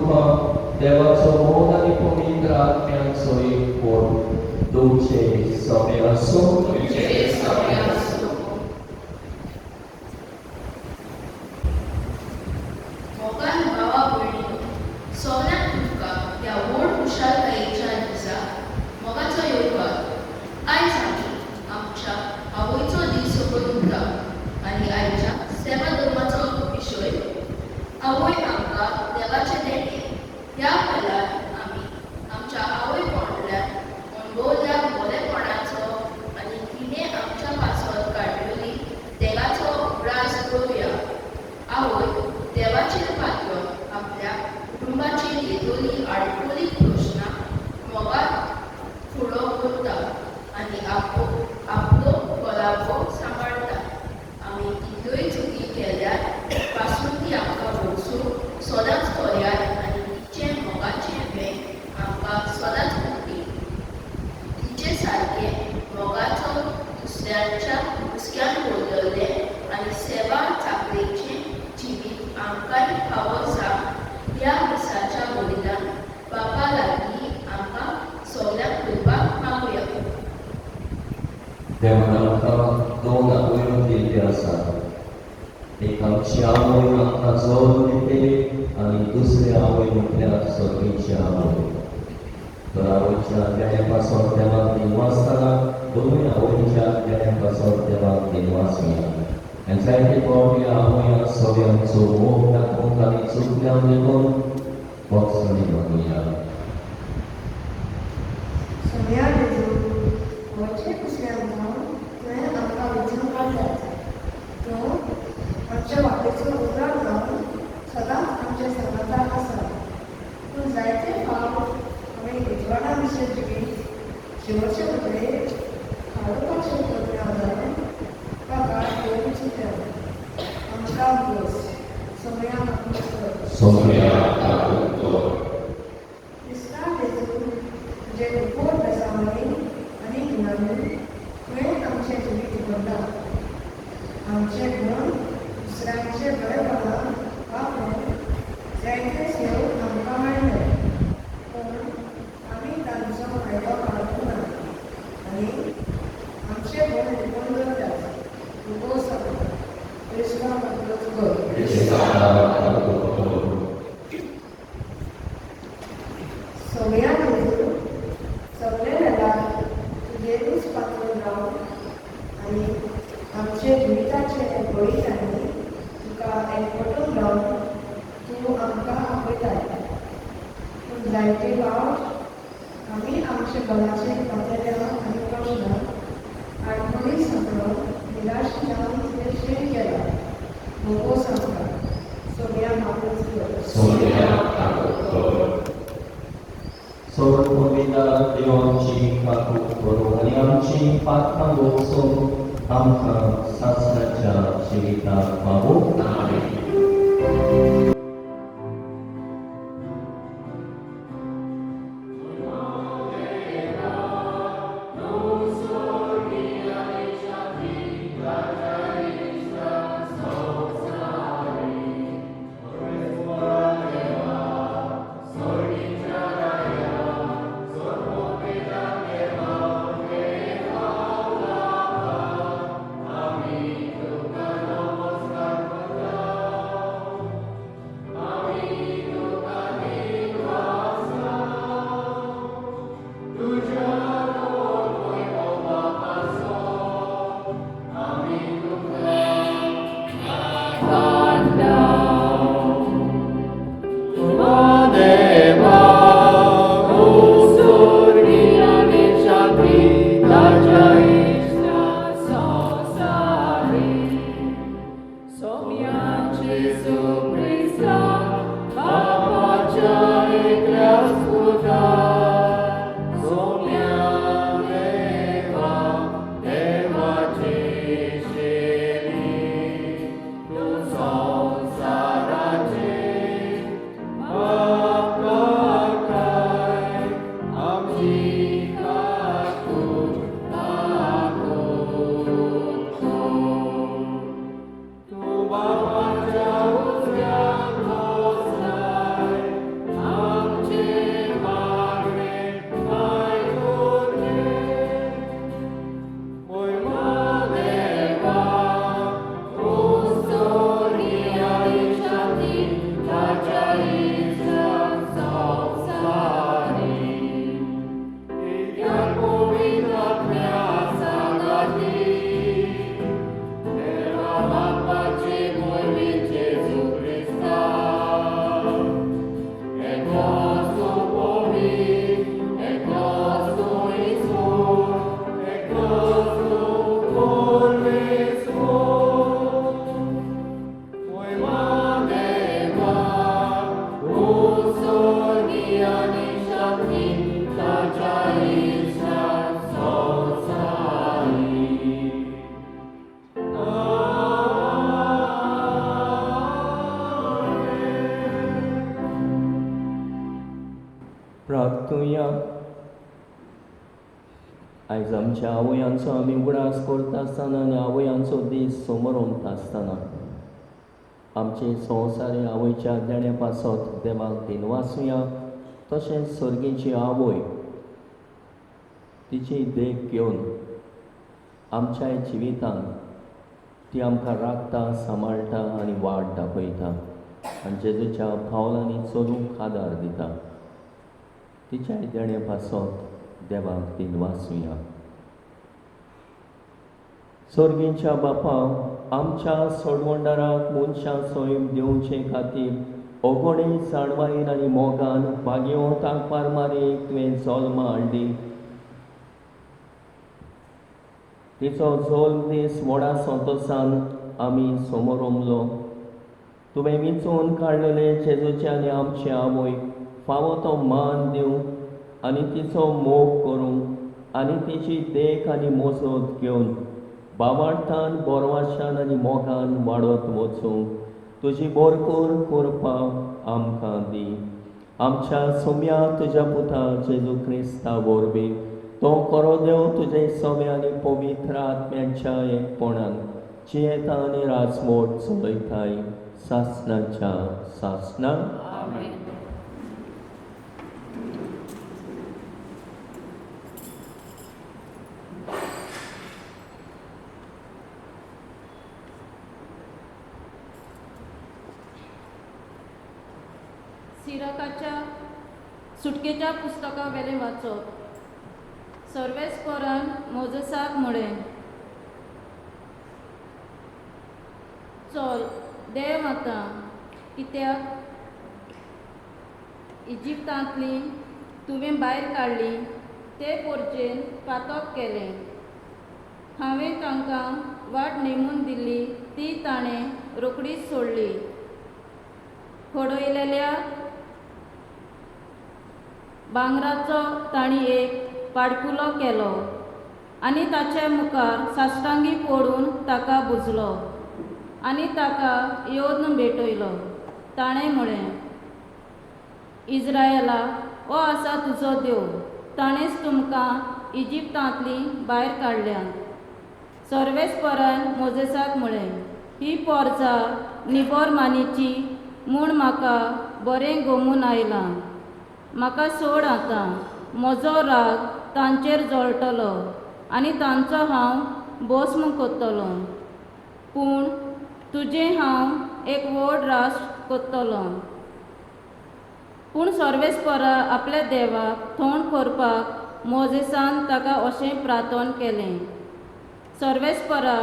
तुका देवाचो मोग आनी पवित्र आत्म्यान सोयी कोण तुमचे सगळे असो मोगान भावा भयणीनो, सगळ्यांक तुमका ह्या व्हड खुशालकायेच्या दिसा मोगाचो योगवाद. आयज आमी आमच्या आवयचो दीस सोंपयता आनी आयच्या सेवा धर्माचो विशय आवय आमकां देवाचे देणे. ह्या कलान आमी आमच्या आवय कोणांतल्यान अणभवल्या बरेपणाचो आनी तिणें आमच्या पासत काडलेली देवाचो उप्रास पळोवया. आवय देवाचेर पातळून आपल्या कुटुंबाची येदोली आडकोली प्रश्नां मोगान फुडो करता आनी आपलो कोलाबो सांबाळटा. आमी कितल्योय चुकी केल्यार पासून ती आमकां भरसून सदांच तोऱ्यार आनी तिचें मोगाचें वेग आमकां सदांच उरली. तिचे सारकें मोगाचो दुसऱ्यांच्या हुस्क्यान बदललें आनी सेवा चाकरेचें जिवीत आमकांय फावो जावं ह्या दिसाच्या बलिदान बापा लागीं आमकां सगळ्यांक करपाक मागुया. देवान आमकां दोन आवयो दिल्ल्यो आसात. एक आमची आवय आमकां जल्म दिते आनी दुसरी आवय म्हटल्यार सगळींची आवय. तर आवयच्या देण्यापासून देवाक दिनवासतना दोनूय आवयच्या देण्यापासून देवाक दिनवासया. आनी जायते फावटी आवया सगळ्यांचो मोग दाखोवंक आनी चुकल्यांक लेगून बोगसणी मागुया. सगळ्या वचे कुसऱ्यान जावन तुवें आमकां वेंचून काडल्यात. तूं आमच्या वाटेचो उजवाड जावन सदांच आमच्या सर्वंताक आसा. पूण जायते फावट आमी उजवाडा विशीं जिवीत शेवटचे बदलेक हाडोवपाक शकता जावन ताका घेवन चिंतल्या. आमकां बोस सगळ्यांक दिसता तेतून जे दुखोर बेसावणी आनी गुणांनी तुवें आमचें जिवीत उगडटा. आमचे गुण दुसऱ्यांचे बरेपणान वापरून जायते सेव आमकां मेळ्ळे. पूण आमी तांचो फायदो काडूंक ना आनी आमचे गुण लिपोवन दवरतात. तुगो सगळो क्रिस्तांव आपलो तुगो सगळ्यांक वेचून सगळे वेळार तुजेरूच पातळून रावन आनी आमचे जिविताचे बळीदानी तुका एकवटून रावन तूं आमकां आपयताय. पूण जायते फावट आमी आमचे बलाचे पातळ्या आनी प्रश्नां आडकोळी सांगून निराश जावन तुवें शेण केला. भोगो सांगता सगळ्यांक आपणूच सोड पवित्र देवाची काकूट करूं आनी आमची पातकां भोगसून आमकां सासणाच्या जिविताक पावोवंक आमेन. प्रार्थुया. आयज आमच्या आवयांचो आमी उगडास करता आसतना आनी आवयांचो दीस समोर उमता आसतना आमचे संवसारी आवयच्या देण्या पासत देवाक दिनवासुया. तशेंच सर्गेची आवय तिची देख घेवन आमच्या जिवितांत ती आमकां राखता, सांबाळटा आनी वाट दाखयता आनी जेजूच्या पावलांनी चलूंक आदार दिता. तिच्या देण्या पासत देवाक दिनवासुया. सर्गेच्या बापा, आमच्या सोडवंडाराक मनशां सैम दिवचे खातीर ओगोणे जाणवायेन आनी मोगान बागयो तांकपार मारीक तुवें जल्मा हाडली. तिचो जल्म दीस व्हडा संतोशान आमी समोर उमलो. तुवें विचून काडलेले जेजूचे आनी आमचे आवयक फावो तो मान दिवंक आनी तिचो मोग करूंक आनी तिची देख आनी मोजत घेवन बावार्थान बोरवाशान आनी मोगान वाडत वचूंक तुजी भरपूर कृपा आमकां दी. आमच्या सोम्या तुज्या पुता जेजू क्रिस्ता वरवीं तो खरो देव तुजे सोम्या आनी पवित्र आत्म्याच्या एकपणान जियेता आनी राजमोट चलयताय सासणाच्या सासणां. सिराकाच्या सुटकेच्या पुस्तका वेलें वाचप. सर्वेस्परान मोजसाक म्हळें, चल देव आतां, कित्याक इजिप्तांतली तुवें भायर काडली ते पोरचेन पातक केलें. हांवें तांकां वाट नेमून दिल्ली ती ताणें रोखडीच सोडली. खडयलेल्या भांगराचो तांणी एक पाडकुलो केलो आनी ताचे मुखार साश्टांगी पडून ताका बुजलो आनी ताका येवन भेटयलो. ताणें म्हळें, इज्रायेला, हो आसा तुजो देव, ताणेंच तुमकां इजिप्तांतली भायर काडल्यात. सर्वेस्परान मोजेसाक म्हळें, ही पोरजां निबोरमानीची म्हूण म्हाका बरें गमून आयलां. म्हाका सोड आतां, म्हजो राग तांचेर जळटलो आनी तांचो हांव भस्म कोत्तलो. पूण तुजें हांव एक व्हड राष्ट्र कोत्तलो. पूण सर्वेस्परा आपल्या देवाक थोंड करपाक मोजेसान ताका अशें प्रार्थन केलें, सर्वेस्परा,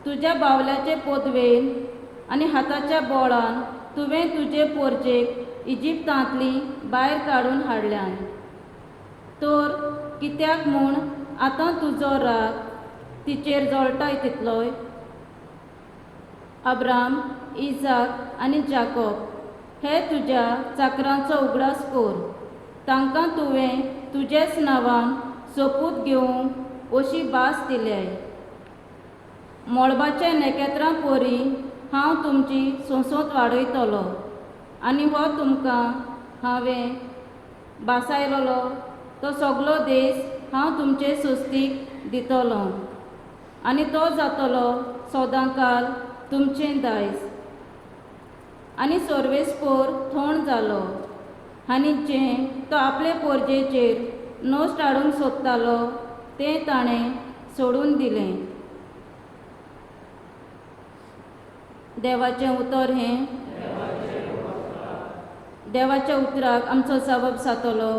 तुज्या बावल्याचे पोदवेन आनी हाताच्या बोळान तुवें तुजे पोरचेक इजिप्तांतली भायर काडून हाडल्यान. तर कित्याक म्हूण आतां तुजो राग तिचेर जळटाय तितलोय? अब्राम, इजाक आनी जाकोब हे तुज्या चाकरांचो उगडास कर. तांकां तुवें तुजेच नांवान सोपूत घेवंक अशी भास दिल्याय. मळबाच्या नेकेत्रां परी हांव तुमची सोंसोत वाडयतलो आनी हो तुमकां हांवें भासायलोलो तो सगलो देश हांव तुमचे सोस्तीक दितलो आनी तो जातलो सदांकाल तुमचें दायज. आनी सर्वेस्पोर थोंड जालो आनी जें तो आपले पोरजेचेर नश्ट हाडूंक सोदतालो तें ताणें सोडून दिलें. देवाचें उतर हें. देवाच्या उतराक आमचो जबाब जातलो,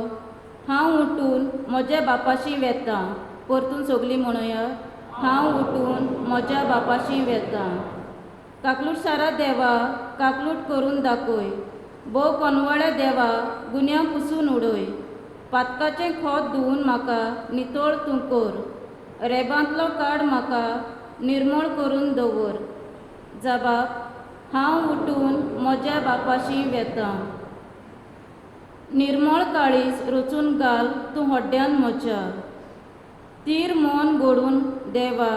हांव उठून म्हज्या बापाशी वेतां. परतून सगलीं म्हणया, हांव उठून म्हज्या बापाशी वेतां. काकलूट सारा देवा, काकलूट करून दाखय. भोव कोनवळ्या देवा, गुन्या पुसून उडय. पातकाचें खोत धुवन म्हाका नितळ तूं कर. रेबांतलो काड म्हाका निर्मळ करून दवर. जबाब, हांव उठून म्हज्या बापाशी वेतां. निर्मळ काळीज रचून घाल तूं हड्ड्यान म्हज्या. तीर मन घडून देवा,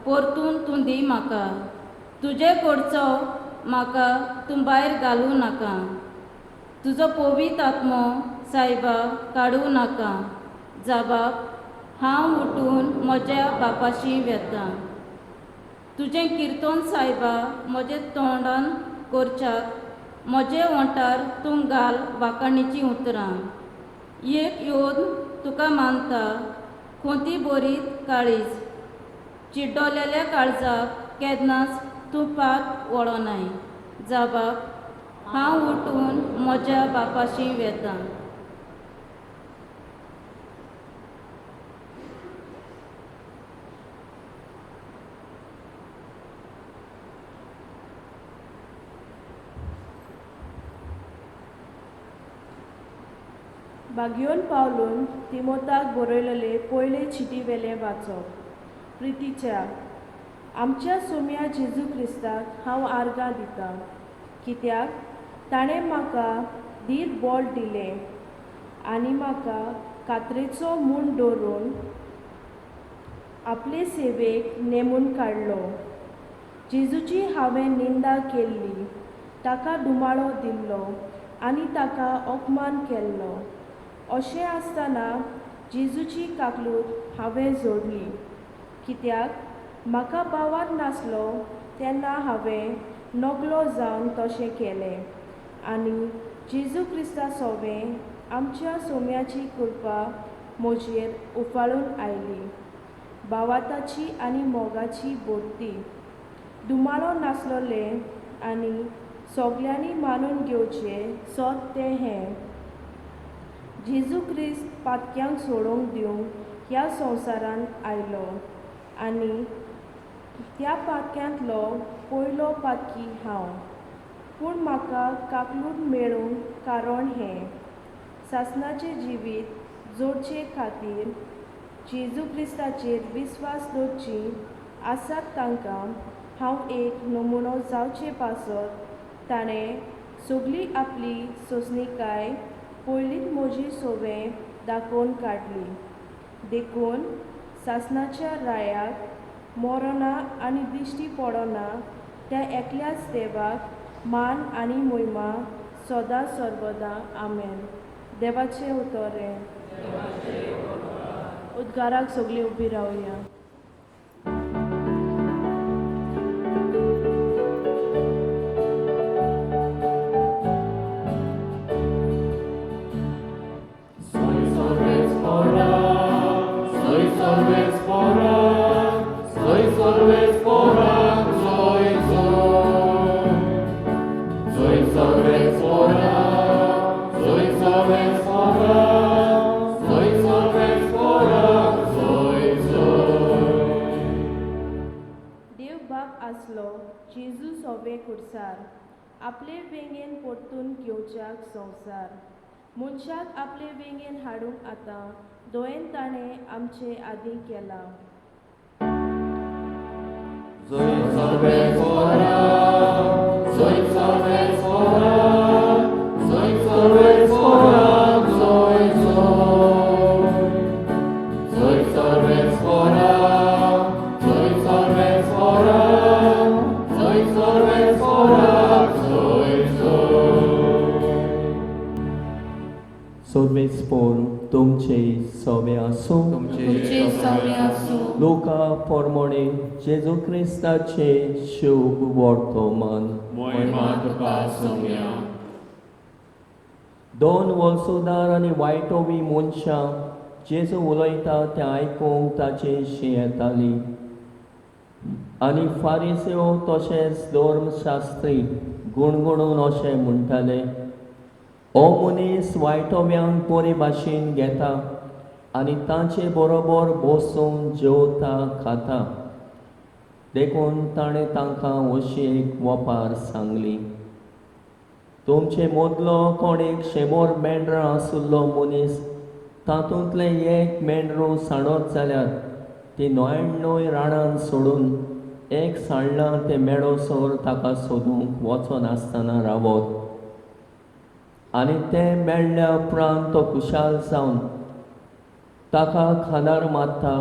परतून तूं दी म्हाका. तुजे कडचो म्हाका तूं भायर घालूं नाका. तुजो पवित्र आत्मो सायबा काडूं नाका. जबाब: हांव उठून म्हज्या बापाशी वेतां. तुजें किर्तन सायबा म्हजे तोंडान करच्याक म्हजे ओंठार तूं घाल वाखाणीचीं उतरां. एक येवन तुका मानता खोती बरीत काळीज. चिड्डोलेल्या काळजाक केन्नाच तूं पाग वळोनाय. जबाब: हांव उठून म्हज्या बापाशी वेतां. बागयोन पावलून तिमोथाक बरयलेले पयले चिटी वेले वाचप. प्रितीच्या, आमच्या सोम्या जेजू क्रिस्ताक हांव आर्गां दितां, कित्याक ताणें म्हाका धीर बोट दिलें आनी म्हाका कात्रेचो मूंड दवरून आपले सेवेक नेमून काडलो. जेजूची हांवें निंदा केल्ली, ताका दुमाळो दिल्लो आनी ताका अपमान केल्लो. अशें आसतना जेजूची काकलूट हांवें जोडली, कित्याक म्हाका बावार नासलो तेन्ना हांवें नगलो जावन तशें केलें. आनी जेजू क्रिस्ता सोबें आमच्या सोम्याची कृपा म्हजेर उफाळून आयली. भावाताची आनी मोगाची बोडटी. दुमाळो नासलोलें आनी सगल्यांनी मानून घेवचें सोद तें हें. जेजू क्रिस्त पातक्यांक सोडूंक दिवंक ह्या संवसारांत आयलो आनी त्या पातक्यांतलो पयलो पातकी हांव. पूण म्हाका काकलूट मेळूंक कारण हें. सासणाचें जिवीत जोडचे खातीर जेजू क्रिस्ताचेर विस्वास दवरची आसात तांकां हांव एक नमुनो जावचे पासत ताणें सगळी आपली सोंसणीकाय पयलींच म्हजी सोबें दाखोवन काडली. देखून सासणाच्या रायाक मरोना आनी दिश्टी पडना त्या एकल्याच देवाक मान आनी महिमा सदां सर्वदा. आमेन. देवाचें उतोरें. उद्गाराक सगळीं उबी रावया. जेजू सोबे खुर्सार आपले वेंगेन परतून घेवच्याक संवसार. मनशाक आपले वेंगेन हाडूंक आतां दोयेन ताणें आमचे आदीं केला. Sorvespor तुमचे सवे आसूं. तुमचे सवे आसूं. लोका पोरमोणे जेजू क्रिस्ताचे शुभ वर्तमान. महिमा तुका सोम्या. दोन वळसुदार आनी वायटोवी मनशां जेजू उलयता तें आयकूंक ताचे शी येताली. आनी फारिसेव तशेंच धर्मशास्त्री गुणगुणून अशें म्हणटाले, हो मनीस वायटोव्यांक बरे भाशेन घेता आनी तांचे बरोबर बसून जेवता खाता. देखून ताणें तांकां अशी एक वपार सांगली. तुमचे मदलो कोण एक 100 मेंढरां आसुल्लो मनीस तातूंतलें एक मेंढरूं सांडत जाल्यार ती 99 रानान सोडून एक सांडलां तें मेळोसोर ताका सोदूंक वचनासतना रावत. आनी तें मेळ्ळ्या उपरांत तो खुशाल जावन ताका खांदार मारता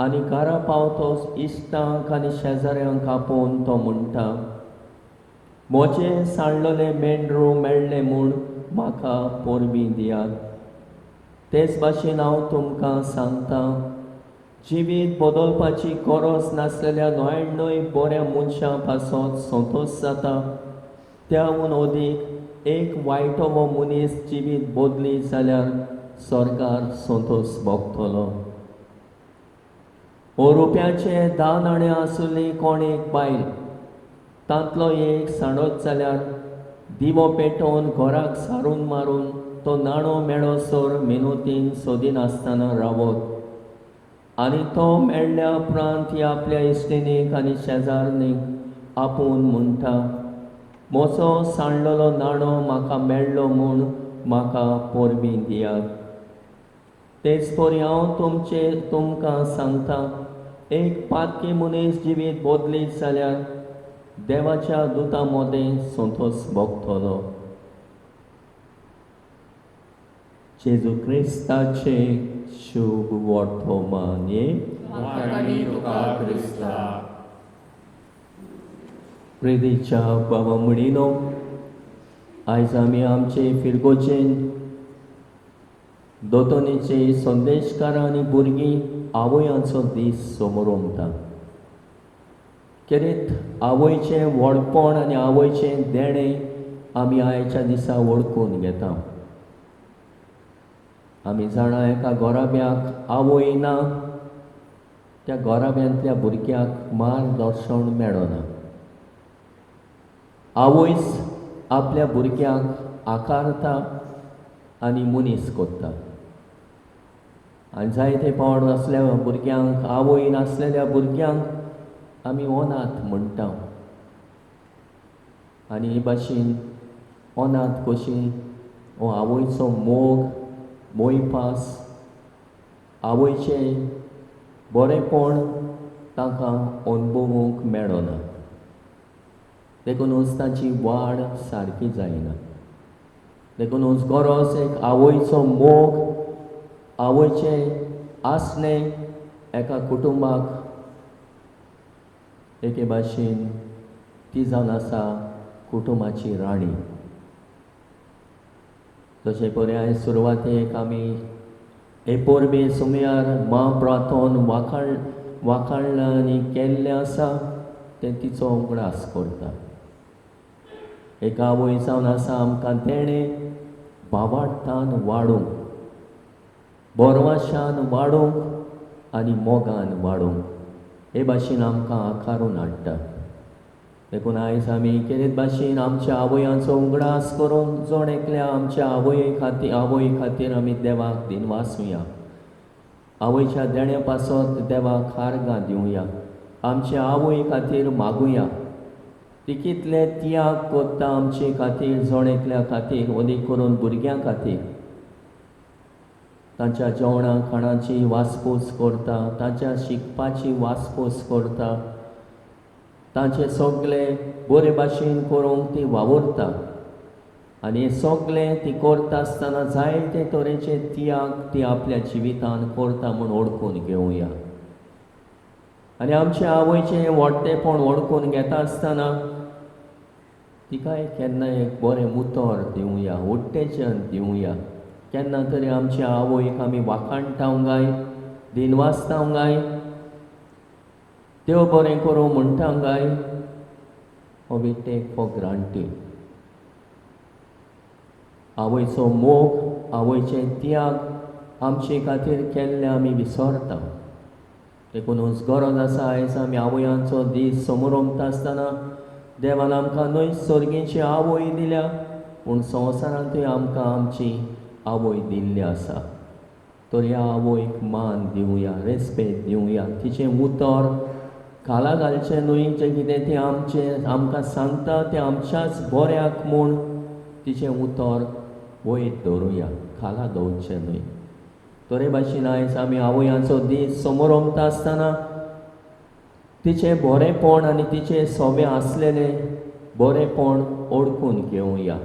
आनी घरा पावतोच इश्टांक आनी शेजाऱ्यांक आपोवन तो म्हणटा, म्हजें सांडलोलें मेंढरूं मेळ्ळें म्हूण म्हाका पोरबी दियात. तेच भाशेन हांव तुमकां सांगतां, जिवीत बदलपाची गरज नासलेल्या न्हय बऱ्या मनशां पासत संतोश जाता, त्याहून अदीक एक वायटो मनीस जिवीत बदली जाल्यार स्वर्गार संतोष भोगतलो. रुपयाचे 10 नाणे आसुल्ली कोण एक बायल, तांतलो एक सांडत जाल्यार दिवो पेटोवन घराक सारून मारून तो नाणो मेळोसर मेनूतीन सोदिनासतना रावत, आनी तो मेळ्ळ्या उपरांत ती आपल्या इश्टिणीक आनी शेजारणीक आपूण म्हणटा, म्हजो सांडलेलो नाणो म्हाका मेळ्ळो म्हूण म्हाका परबीं दियात. तेच परी हांव तुमकां सांगतां, एक पातकी मनीस जिवीत बदली जाल्यार देवाच्या दुतां मदें संतोष भोगतलो. जेजू क्रिस्ताचे शुभ वर्तमान. वाकणी तुका क्रिस्ता. प्रितीच्या बाबा म्हणिनो, आयज आमी आमचे फिरगोचेन दोतोनीचे संदेशकारां आनी भुरगीं आवयांचो दीस समोरमता. खेरीत आवयचें व्हडपण आनी आवयचें देणें आमी आयच्या दिसा वळखून घेता. आमी जाणा एका गोराब्याक आवय ना, त्या गोराब्यांतल्या भुरग्याक मार्गदर्शन मेळना. आवयच आपल्या भुरग्याक आकारता आनी मनीस कोत्ता. आनी जायते फावट असल्या भुरग्यांक आवय नासलेल्या भुरग्यांक आमी अनाथ म्हणटा. आनी हे भाशेन अनाथ कशी हो आवयचो मोग मोयपास, आवयचें बरेंपण तांकां अणभवूंक मेळना. देखूनच तांची वाड सारकी जायना. देखूनच गरज एक आवयचो मोग, आवयचें आसणें एका कुटुंबाक एके भाशेन ती जावन आसा कुटुंबाची राणी. तशें परी आयज सुरवातेक आमी हे परबे सुमयार महाप्रार्थोन वाखाणलां आनी केल्लें आसा तें तिचो उगडास करता. एक आवय जावन आसा आमकां तेणें भावार्थान वाडूंक, बोरवाशान वाडूंक आनी मोगान वाडूंक हे भाशेन आमकां आकारून हाडटा. देखून आयज आमी खेरीत भाशेन आमच्या आवयांचो उगडास करून जोण एकल्या आमच्या आवय खातीर आमी देवाक दिनवासुया. आवयच्या देण्या पासत देवाक आर्गां दिवया. आमच्या आवय खातीर मागुया. ती कितले त्याग कोत्ता आमचे खातीर, जोण एकल्या खातीर, अदीक करून भुरग्यां खातीर. तांच्या जेवणा खाणाची वासपूस करता, तांच्या शिकपाची वासपूस करता, तांचे सगळे बरे भाशेन करूंक ती वावुरता. आनी हें सगळें ती करता आसतना जायते तरेचे त्याग ती आपल्या जिवितान करता म्हूण ओळखून घेवया. आनी आमच्या आवयचें व्हडटेपण ओळखून घेता आसतना तिकाय केन्ना एक बरें उतर दिवया, उत्तेजन दिवया. केन्ना तरी आमच्या आवयक आमी वाखाणटावंगाय, दिनवासतावंगाय, देव बरें करूं म्हणटांगाय. We take for granted. आवयचो मोग, आवयचे त्याग आमचे खातीर केल्ले आमी विसरता. देखूनच गरज आसा आयज आमी आवयांचो दीस समोरमता आसतना देवान आमकां न्हय सर्गेची आवय दिल्या, पूण संवसारांतूय आमकां आमची आवय दिल्ली आसा. तर ह्या आवयक मान दिवया, रेस्पेद दिवया. तिचें उतर खाला घालचें न्हय. जें कितें तें आमकां सांगता तें आमच्याच बऱ्याक म्हूण तिचें उतर वयर दवरुया, खाला दवरचें न्हय. तरे भाशेन आयज आमी आवयांचो दीस समोरमता आसतना तिचें बरेंपण आनी तिचें सोबें आसलेलें बरेंपण ओळखून घेवया.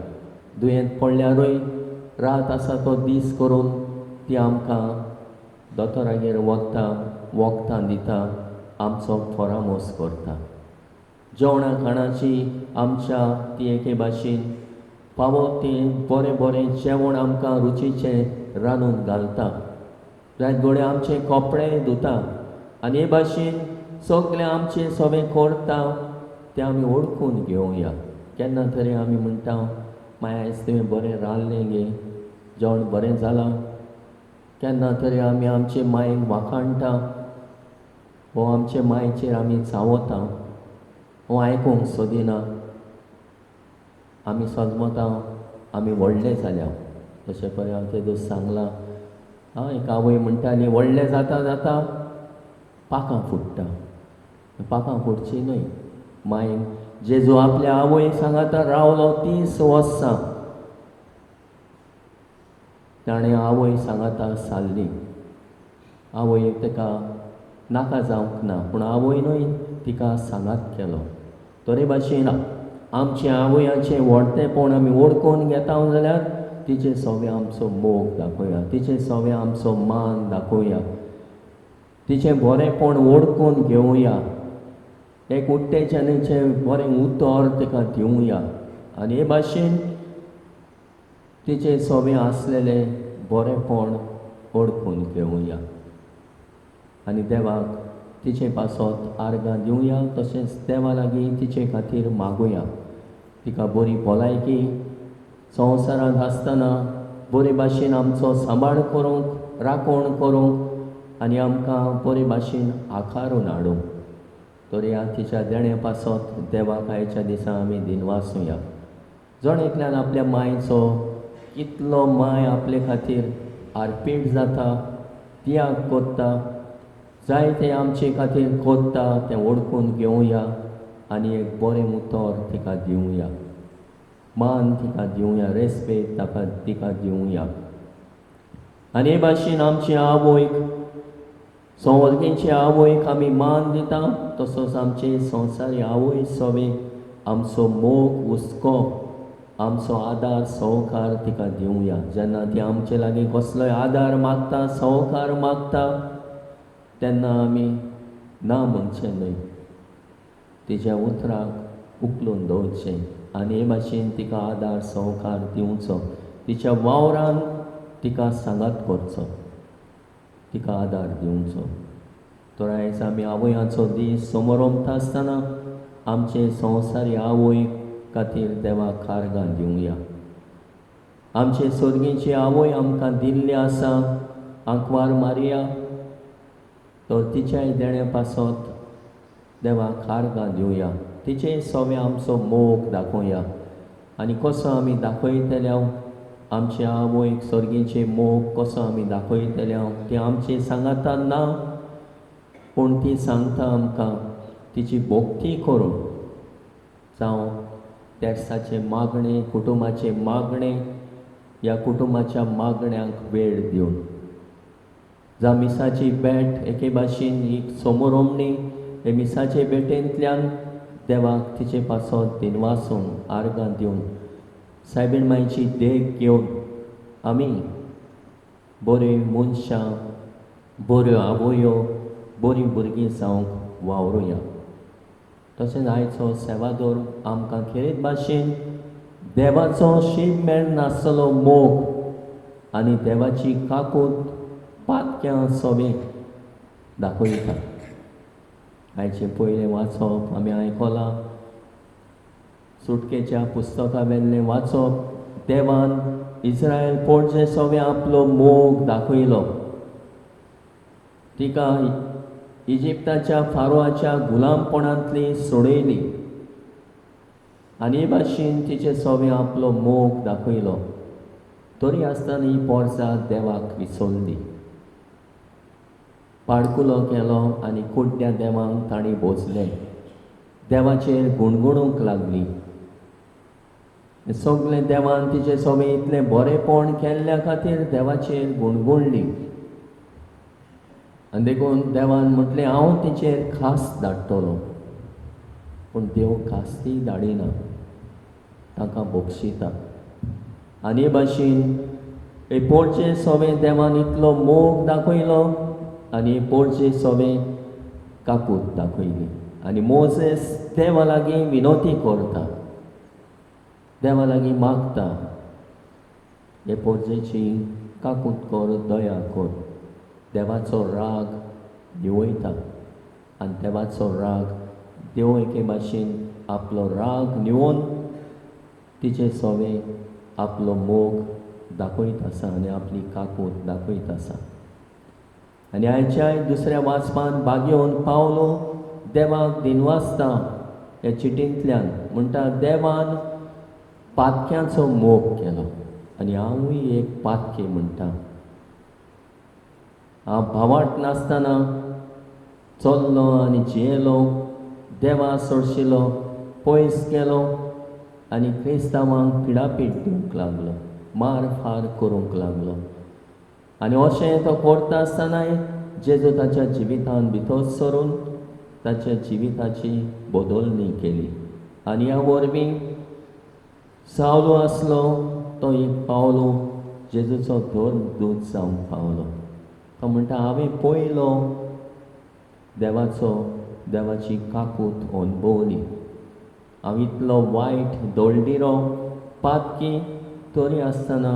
दुयेंत पडल्यारूय रात आसा तो दीस करून ती आमकां दोतोरागेर वखदां दिता, आमचो फरामोस करता. जेवणा खाणाची आमच्या ती एके भाशेन फावो तें बरें जेवण आमकां रुचीचें रांदून घालता, जायत घोडे आमचे कपडे धुता, आनी हे भाशेन सगळे आमचे सगळे करता ते आमी ओळखून घेवया. केन्ना तरी आमी म्हणटा माय आयज तुवें बरें रांदलें गे, जेवण बरें जालां. केन्ना तरी आमी आमचे मायेक वाखाणटा, वो आमचे मायेचेर आमी चावता, वो आयकूंक सोदिना. आमी सजमता आमी व्हडले जाल्या. तशें पळय हांव ते दीस सांगलां, एक आवय म्हणटाली व्हडलें जाता जाता पाखां फुट्टा. पाखां फुटची न्हय. मायन जेजू आपल्या आवयक सांगाता रावलो 30 वर्सां, ताणें आवय सांगाता सारली. आवयक ताका नाका जावंक ना, पूण आवयनूय तिका सांगात केलो. तरे भाशेन आमचे आवयाचें व्हडलेपण आमी ओळखून घेता जाल्यार तिचे सगळें आमचो मोग दाखोवया, तिचे सगळें आमचो मान दाखोवया, तिचें बरेंपण ओळखून घेवया. एक उट्टेच्यानीचें बरें उतर तिका दिवया आनी हे भाशेन तिचें सगळें आसलेलें बरेंपण ओळखून घेवया आनी देवाक तिचे पासत आर्गां दिवया. तशेंच देवा लागीं तिचे खातीर मागुया. तिका बरी भलायकी संवसारांत आसतना बरे भाशेन आमचो सांबाळ करूंक, राखण करूंक आनी आमकां बरे भाशेन आकारून हाडूंक. तरी तिच्या देण्या पासत देवाक आयच्या दिसा आमी दिनवासुया. जण एकल्यान आपल्या मायचो कितलो माय आपले खातीर आरपीट जाता, त्याग कोत्ता, जायते आमचे खातीर कोत्ता तें ओळखून घेवया आनी एक बरें उतर तिका दिवया, मान तिका दिवया, रेस्पेद तिका दिवया. आनी हे भाशेन आमचे आवयक, संवर्गीचे आवयक आमी मान दिता, तसोच आमचे संवसारी आवय सवे आमचो मोग, हुस्को, आमचो आदार सहकार तिका दिवया. जेन्ना ती आमचे लागीं कसलोय आदार मागता, सहकार मागता, तेन्ना आमी ना म्हणचें न्हय, तिच्या उतराक उखलून दवरचें आनी हे भाशेन तिका आदार सहकार दिवचो. तिच्या वावरान तिका सांगात करचो, तिका आदार दिवचो. तर आयज आमी आवयांचो दीस समोर ओंपता आसतना आमचे संवसारी आवय खातीर देवाक खारगां दिवया. आमचे सोर्गीची आवय आमकां दिल्ली आसा आंकवार मारया, तर तिच्याय देण्या पासत देवाक खारगां दिवया. तिचे सगळें आमचो मोग दाखोवया आनी कसो आमी दाखयतल्या आमचे आवयक सर्गीचे मोग कसो आमी दाखयतल्या ते आमचे सांगाता ना, पूण ती सांगता आमकां तिची भोक्ती करून, जावं तेर्साचे मागणे, कुटुंबाचे मागणे, ह्या कुटुंबाच्या मागण्यांक वेळ दिवन, जावं मिसाची भेट एके भाशेन ही समोर ओमणी, हे मिसाचे भेटेंतल्यान देवाक तिचे पासत दिनवासून आर्गां दिवन सायबीण मायची देख घेवन आमी बऱ्यो मनशां, बऱ्यो आवयो, बरीं भुरगीं जावंक वावरुया. तशेंच आयचो सेवादोर आमकां खेरीत भाशेन देवाचो शीम मेळ नासलो मोग आनी देवाची काकूट पातक्यां सवें दाखयता. आयचें पयलें वाचप आमी आयकलां, सुटकेच्या पुस्तका वेल्लें वाचप. देवान इस्रायल पोरचे सगळें आपलो मोग दाखयलो. तिका इजिप्ताच्या फारोआच्या गुलामपणांतली सोडयली आनी हे भाशेन तिचे सगळें आपलो मोग दाखयलो. तरी आसतना ही पोरसां देवाक विसरली, पाडकुलो केलो आनी कुड्ड्या देवांक तांणी भोसलें, देवाचेर गुणगुणूंक लागली. सगळें देवान तिचें सगळें इतलें बरेंपण केल्ल्या खातीर देवाचेर गुणगुणली आनी देखून देवान म्हटलें हांव तिचेर खास धाडटलो. पूण देव खास्ती धाडिना, ताका बक्षिता. आनी हे भाशेन हे पोरचें सगळें देवान इतलो मोग दाखयलो आनी हे पोरचें सगळें काकूट दाखयली. आनी मोसेस देवा लागीं विनोती करता, देवा लागीं मागता, हे पोरजेची काकूट कर, दया कर. देवाचो राग निवयता आनी देवाचो राग देव एके भाशेन आपलो राग निवोवन तिचे सोवे आपलो मोग दाखयत आसा आनी आपली काकूट दाखयत आसा. आनी आयच्या दुसऱ्या वाचपान भाग्योन पावलो देवाक दिनवासता हे चिटींतल्यान म्हणटा देवान पातक्यांचो मोग केलो आनी हांवूय एक पातकी म्हणटा. हांव भावार्थ नासतना चल्लो आनी जियेलो, देवा सोडशिलो, पयस गेलो आनी क्रिस्तांवांक पिडापीट दिवंक लागलो, मार फार करूंक लागलो. आनी अशें तो करता आसतनाय जेजू ताच्या जिवितान भितर सरून ताच्या जिविताची बदलणी केली. आनी ह्या वरवीं सावलो आसलो तो एक पावलो जेजूचो दूत जावन पावलो. तो म्हणटा हांवें पयलो देवाची काकूट अणभवली. हांव इतलो वायट दोळडिरो पातकी तरी आसतना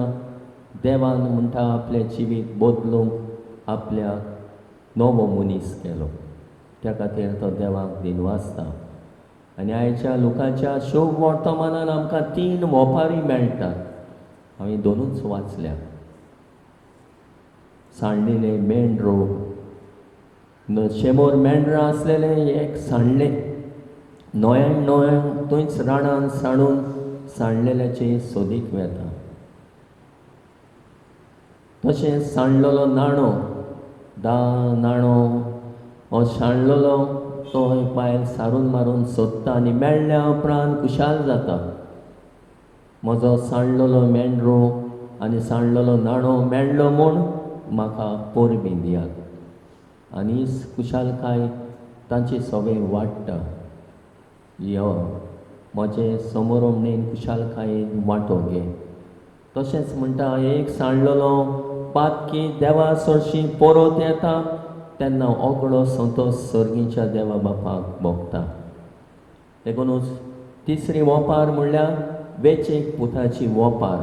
देवान म्हणटा आपलें जिवीत बदलूंक आपल्याक नवो मनीस केलो. त्या खातीर तो देवाक दिनवासता. आनी आयच्या लोकांच्या शुभ वर्तमानान आमकां 3 मोपारी मेळटात. हांवें 2च वाचल्या. सांडलेले मेंढरो, 100 मेंढरां आसलेले एक सांडले, नोयांक थंयच रानान सांडून सांडलेल्याचे सोदीक वेता. तशेंच सांडलेलो नाणो, नाणो हो सांडलेलो तो भायर सारून मारून सोदता आनी मेळ्ळ्या उपरांत खुशाल जाता. म्हजो सांडलेलो मेंढरो आनी सांडलेलो नाणो मेळ्ळो म्हूण म्हाका पोरबी दियात. आनी खुशालकाय तांचे सगळे वाडटा. यो म्हजे समोरमणेन खुशालकायेन वांटो घे. तशेंच म्हणटा एक सांडलेलो पातकी देवा सोडशी परत येता तेन्ना ओगडो संतोश सर्गीच्या देवा बापाक भोगता. देखूनच तिसरी वोपार म्हणल्यार वेचीक पुताची वोपार.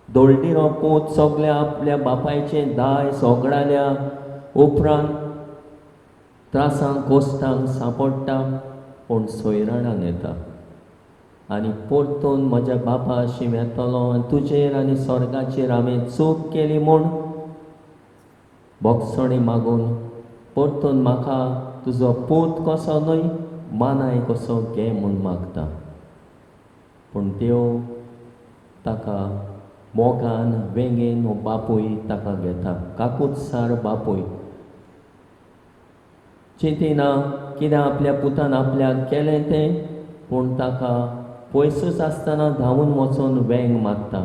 दोळडिरो पूत सगल्या आपल्या बापायचे दाय सोगडाल्या उपरांत त्रासांक कोश्टांक सांपडटा पूण सोयराणान येता आनी परतून म्हज्या बापाशी येतलो आनी तुजेर आनी स्वर्गाचेर हांवें चूक केली म्हूण भोगसणी मागून परतून म्हाका तुजो पूत कसो न्हय मानाय कसो घे म्हूण मागता. पूण देव ताका मोगान वेंगेन हो बापूय ताका घेता. काकूट सार बापूय चिंतिना कित्याक आपल्या पुतान आपल्याक केलें तें, पूण ताका पयसूच आसतना धांवून वचून वेंग मागता.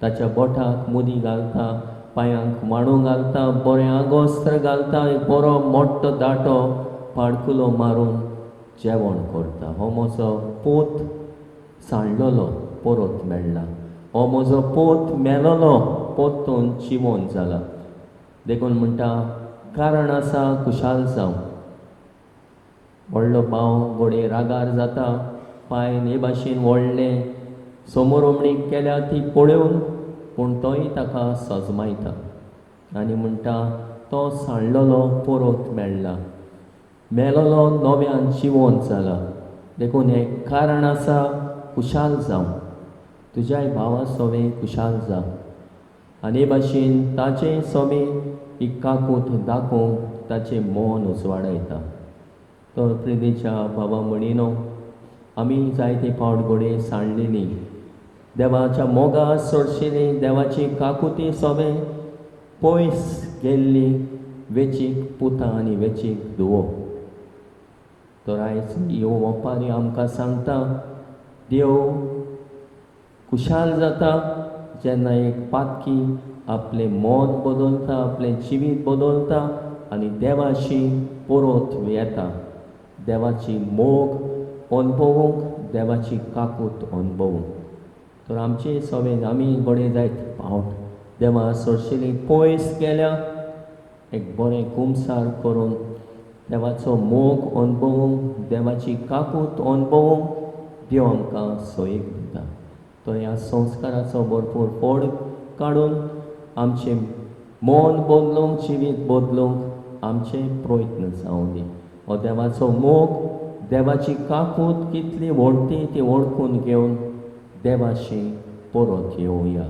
ताच्या बोटाक मुदी घालता, पांयांक मांडू घालता, बरें आगोस्त्र घालता, एक बरो मोठ्ठो दाटो पाडकुलो मारून जेवण करता. हो म्हजो पूत सांडलेलो परत मेळ्ळा. हो म्हजो पूत मेलोलो परतून जिवंत जाला. देखून म्हणटा कारण आसा खुशाल जावं. व्हडलो भाव घोडये रागार जाता, पांय हे भाशेन व्हडले समोरमणीक केल्या ती पळोवन, पूण तोय ताका सजमायता आनी म्हणटा तो सांडलेलो परत मेळ्ळा, मेलोलो नव्यान जिवंत जाला. देखून हें कारण आसा खुशाल जावं. तुज्याय भावा सोबे खुशाल जा आनी हे भाशेन ताचे सोबे ही काकूट दाखोवंक ताचें मन उजवाडायता. तर प्रिदेच्या बाबा म्हणिनो आमी जायते फावट घोडये सांडलेली, देवाच्या मोगा सोडशिली, देवाची काकुती सोबे पयस गेल्ली वेचीक पुतां आनी वेचीक धुवो. तर आयज ह्यो ओपारी आमकां सांगता देव खुशाल जाता जेन्ना एक पातकी आपलें मन बदलता, आपलें जिवीत बदलता आनी देवाशी परत येता. देवाची मोग अणभवूंक, देवाची काकूट अणभवूंक. तर आमचे सवेन आमी घोडये जायत फावट देवा सोडशिली पयस गेल्या एक बरें घुमसार करून देवाचो मोग अणभवूंक, देवाची काकूट अणभवूंक देव आमकां सोयीक दिता. तो ह्या संस्काराचो भरपूर फोड काडून आमचे मन बदलूंक जिवीत बदलूंक आमचे प्रयत्न जावं दी. हो देवाचो मोग, देवाची काकूट कितली व्हडटी ती वळखून घेवन देवाशी परत येवया.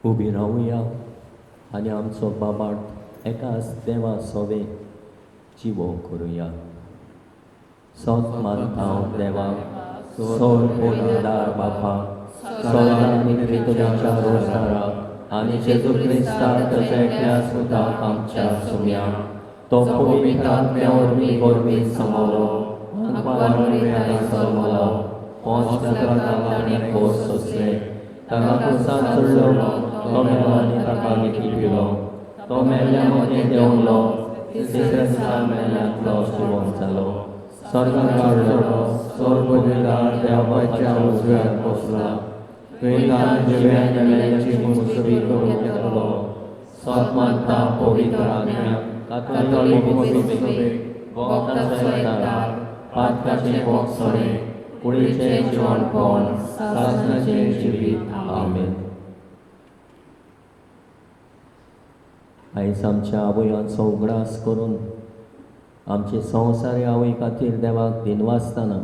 उबी रावया आनी आमचो बाबाट एकाच देवा सोवे जिवो करुया. सोत मानता हांव देवाक, सोर पयलीदार बापाक, सोळा पृथ्वीच्या रोजगाराक आनी जेजू क्रिस्ताक ताच्या एकल्या सुताक आमच्या सुम्याक तो पवित्र आत्म्या वरवीं गोरवीत सामावलो, जल्मलो, पोंच ताणें खोस सोंसले, ताका क्रुसार चडलो, तो मेलो आनी ताका लेगीत पिलो, तो मेल्ल्या मदें देंवलो, तिसऱ्या दिसा मेल्ल्यांतलो जिवंत जालो, स्वर्गाक चडलो, सोर पवित्र देवाच्या उजव्यार बसला, थंय जिव्यांत गेल्ल्यांची मुसबी करून घेतलो. सोत मानता पवित्र आत्म्या, कातोलीक मुसबी, वखदाचो येतार, पातकाचें वखसणे, कुडीचें जिवणपण, सासणाचें जिवीत. आमेन. आयज आमच्या आवयांचो उगडास करून आमचे संवसारी आवय खातीर देवाक दिनवासतना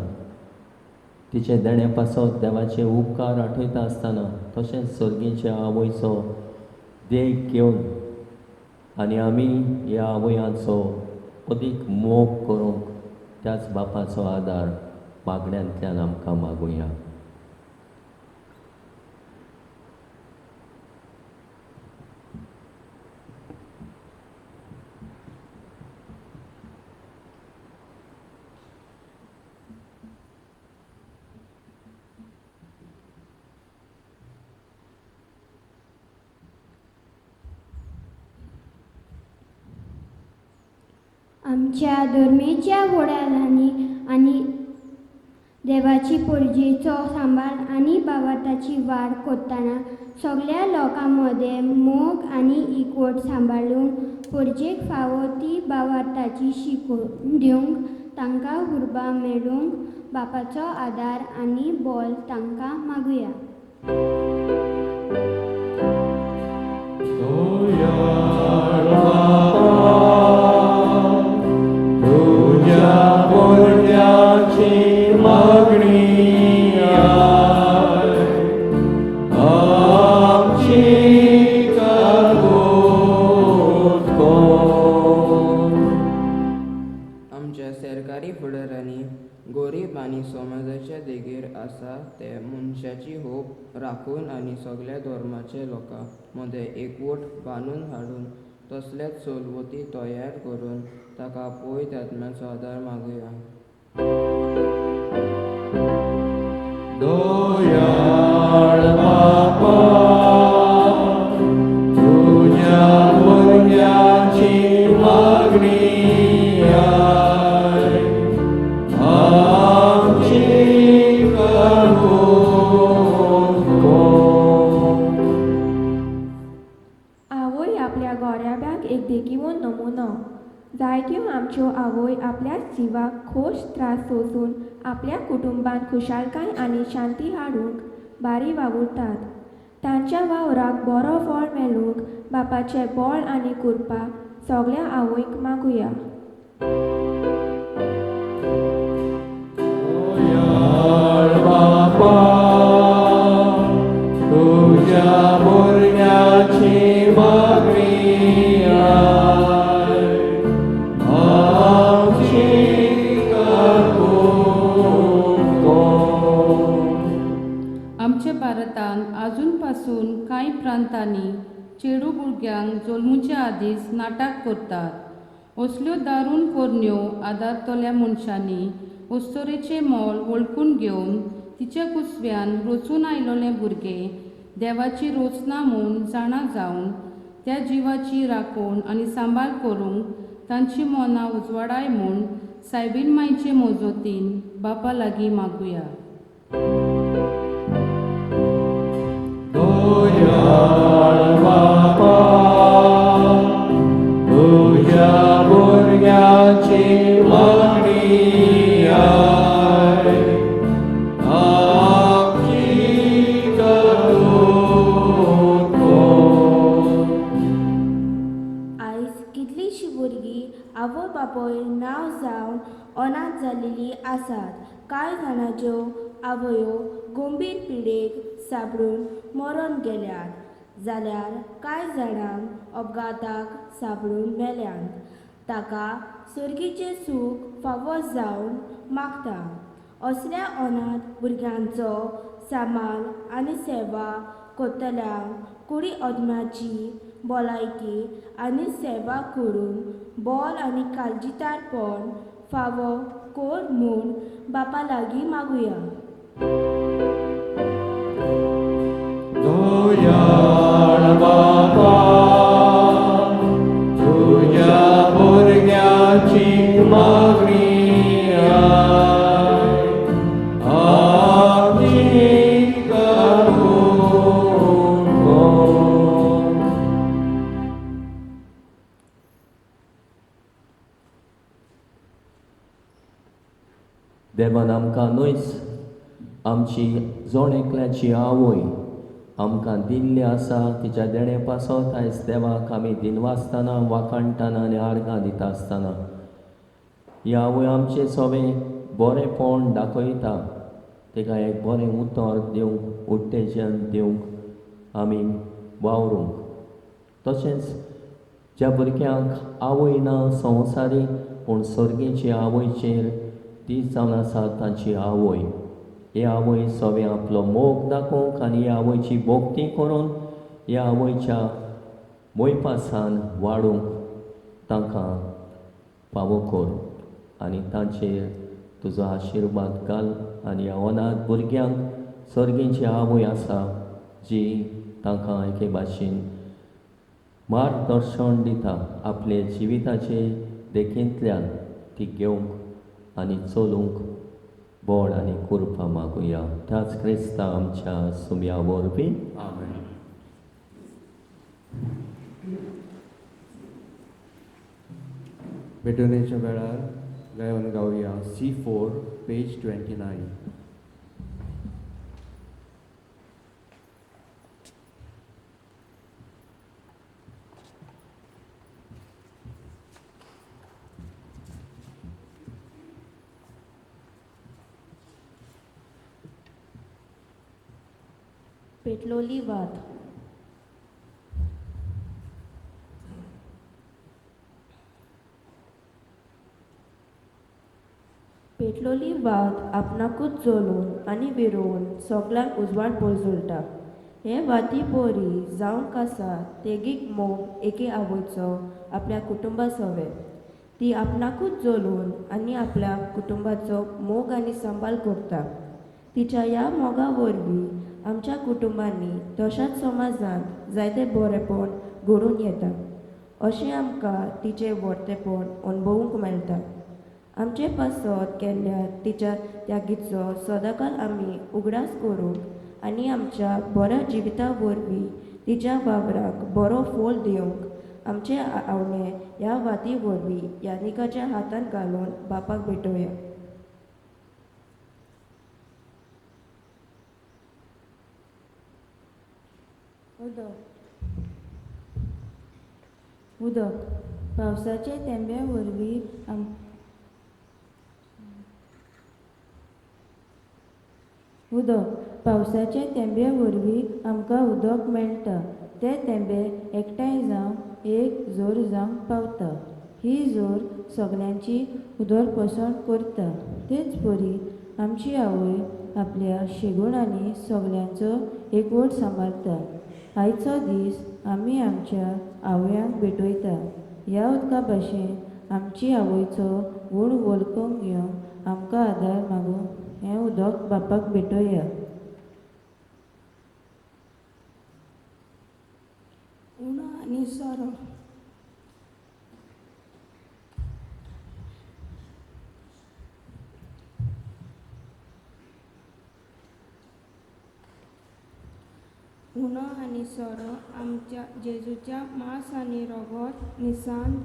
तिचे देणे पासत देवाचे उपकार आठयता आसतना तशेंच सर्गीच्या आवयचो देख घेवन आनी आमी ह्या आवयांचो अदीक मोग करूंक त्याच बापाचो आदार मागण्यांतल्यान आमकां मागुया. आमच्या धर्मेच्या वडालांनी आनी देवाची परजेचो सांबाळ आनी भावार्थाची वाड करतना सगळ्या लोकां मदें मोग आनी एकवट सांबाळूंक परजेक फावो ती भावार्थाची शिकवण दिवंक तांकां उर्बा मेळूंक बापाचो आदार आनी बोल तांकां मागुया. गरीब आनी समाजाच्या देगेर आसा ते मनशाची होप राखून आनी सगळ्या धर्माचे लोकां मदें एकवट बांदून हाडून तसलेच चलवती तयार करून ताका पवित्र आत्म्याचो आदार मागुया. दयाळ बापा, तुझ्या भुरग्यांची मागणी जायत्यो आमच्यो आवय आपल्या जिवाक खोश त्रास सोसून आपल्या कुटुंबात खुशालकाय आनी शांती हाडूंक बारी वावुरतात. तांच्या वावराक बरो फळ मेळूंक बापाचे बळ आनी कृपा सगळ्या आवयक मागुया. तुझ्या भुरग्याची मागणी आमच्या भारतांत आजून पासून कांय प्रांतांनी चेडू भुरग्यांक जल्मुच्या आदींच नाटक करतात. असल्यो दारूण पोरण्यो आदारतल्या मनशांनी वस्तोरेचें मोल वळखून घेवन तिच्या कुसव्यान रचून आयलोले भुरगे देवाची रोचना म्हूण जाणा जावन त्या जिवाची राखण आनी सांबाळ करूंक तांची मनां उजवाडाय म्हूण सायबीण मायचे मजतीन बापा लागीं मागुया. दोयाळ बापा तुझ्या भुरग्याची मागणी आय आमची करून कोण. आयज कितलींशीं भुरगीं आवय बापोय नांव जावन अनाथ जाल्लीं आसात. कांय जाणांच्यो आवयो गंभीर पिडेक सापडून मरण गेल्यात, जाल्यार कांय जाणांक अपघाताक सापडून मेल्यांत. ताका सर्गीचें सूख फावो जावन मागता. असल्या अनाथ भुरग्यांचो सांबाळ आनी सेवा करतल्यांक कुडी अदमाची भलायकी आनी सेवा करून बोल आनी काळजीतारपण फावो कोर म्हूण बापा लागीं मागुया. दोयाळ बापा तुझ्या भुरग्याची मागणी आय आमची करून कोण. देवान आमकां न्हयच आमची जोण एकल्याची आवय आमकां दिल्ली आसा. तिच्या देणे पासत आयज देवाक आमी दिनवासतना वाखाणटाना आनी आर्गां दिता आसतना ही आवय आमचें सगळें बरेंपण दाखयता. तिका एक बरें उतर दिवंक उट्टेजन दिवंक आमी वावरूंक. तशेंच ज्या भुरग्यांक आवय ना संवसारीक पूण सर्गेची आवयचेर ती जावन आसा तांची आवय. हे आवय सगळें आपलो मोग दाखोवंक आनी ह्या आवयची भोक्ती करून ह्या आवयच्या मोयपासान वाडूंक तांकां फावो कर आनी तांचेर तुजो आशिर्वाद घाल. आनी ह्या अनाथ भुरग्यांक सर्गेची आवय आसा जी तांकां एके भाशेन मार्गदर्शन दिता. आपले जिविताचे देखींतल्यान ती घेवंक आनी चलूंक बोड आनी कृपा मागुया. त्याच क्रिस्ता आमच्या सुम्या वरवीं आमेन. भेटवणेच्या वेळार गायन गावया C4 पेज 29. पेटलोली वात. पेटलोली वात आपणाकूच जळोवन आनी विरोवन सगळ्यांक उजवाड पोजोळटा. हे वाती पोरी जावंक आसा तेगीक मोग एके आवयचो आपल्या कुटुंबा सवे. ती आपणाकूच जळोवन आनी आपल्या कुटुंबाचो मोग आनी सांबाळ करता. तिच्या ह्या मोगा वरवीं आमच्या कुटुंबांनी तशाच समाजांत जायते बरेपण घडून येता. अशें आमकां तिचें वर्तेपण अणभवूंक मेळटा. आमचे पासत केल्ल्या तिच्या त्यागीचो सदांकाल आमी उगडास करूंक आनी आमच्या बऱ्या जिविता वरवीं तिच्या वावराक बरो फोल दिवंक आमचे आवणे ह्या वाती वरवीं यानिकाच्या हातांत घालून बापाक भेटोया. उदक पावसाचे तेंब्या वरवीं पावसाचे तेंब्या वरवीं आमकां उदक मेळटा. ते तेंबे एकठांय जावन एक जोर जावंक पावता. ही जोर सगल्यांची उदरपसण करता. तेच परी आमची आवय आपल्या शेगूणांनी सगल्यांचो एकवट सांबाळटा. आयचो दीस आमी आमच्या आवयांक भेटयता. ह्या उदका भाशेन आमची आवयचो गूण वळखूंक घेवन आमकां आदार मागूंक हें उदक बापाक भेटोया. उणो आनी सोरो. उणो आनी सोरो आमच्या जेजूच्या मांस आनी रगत निसान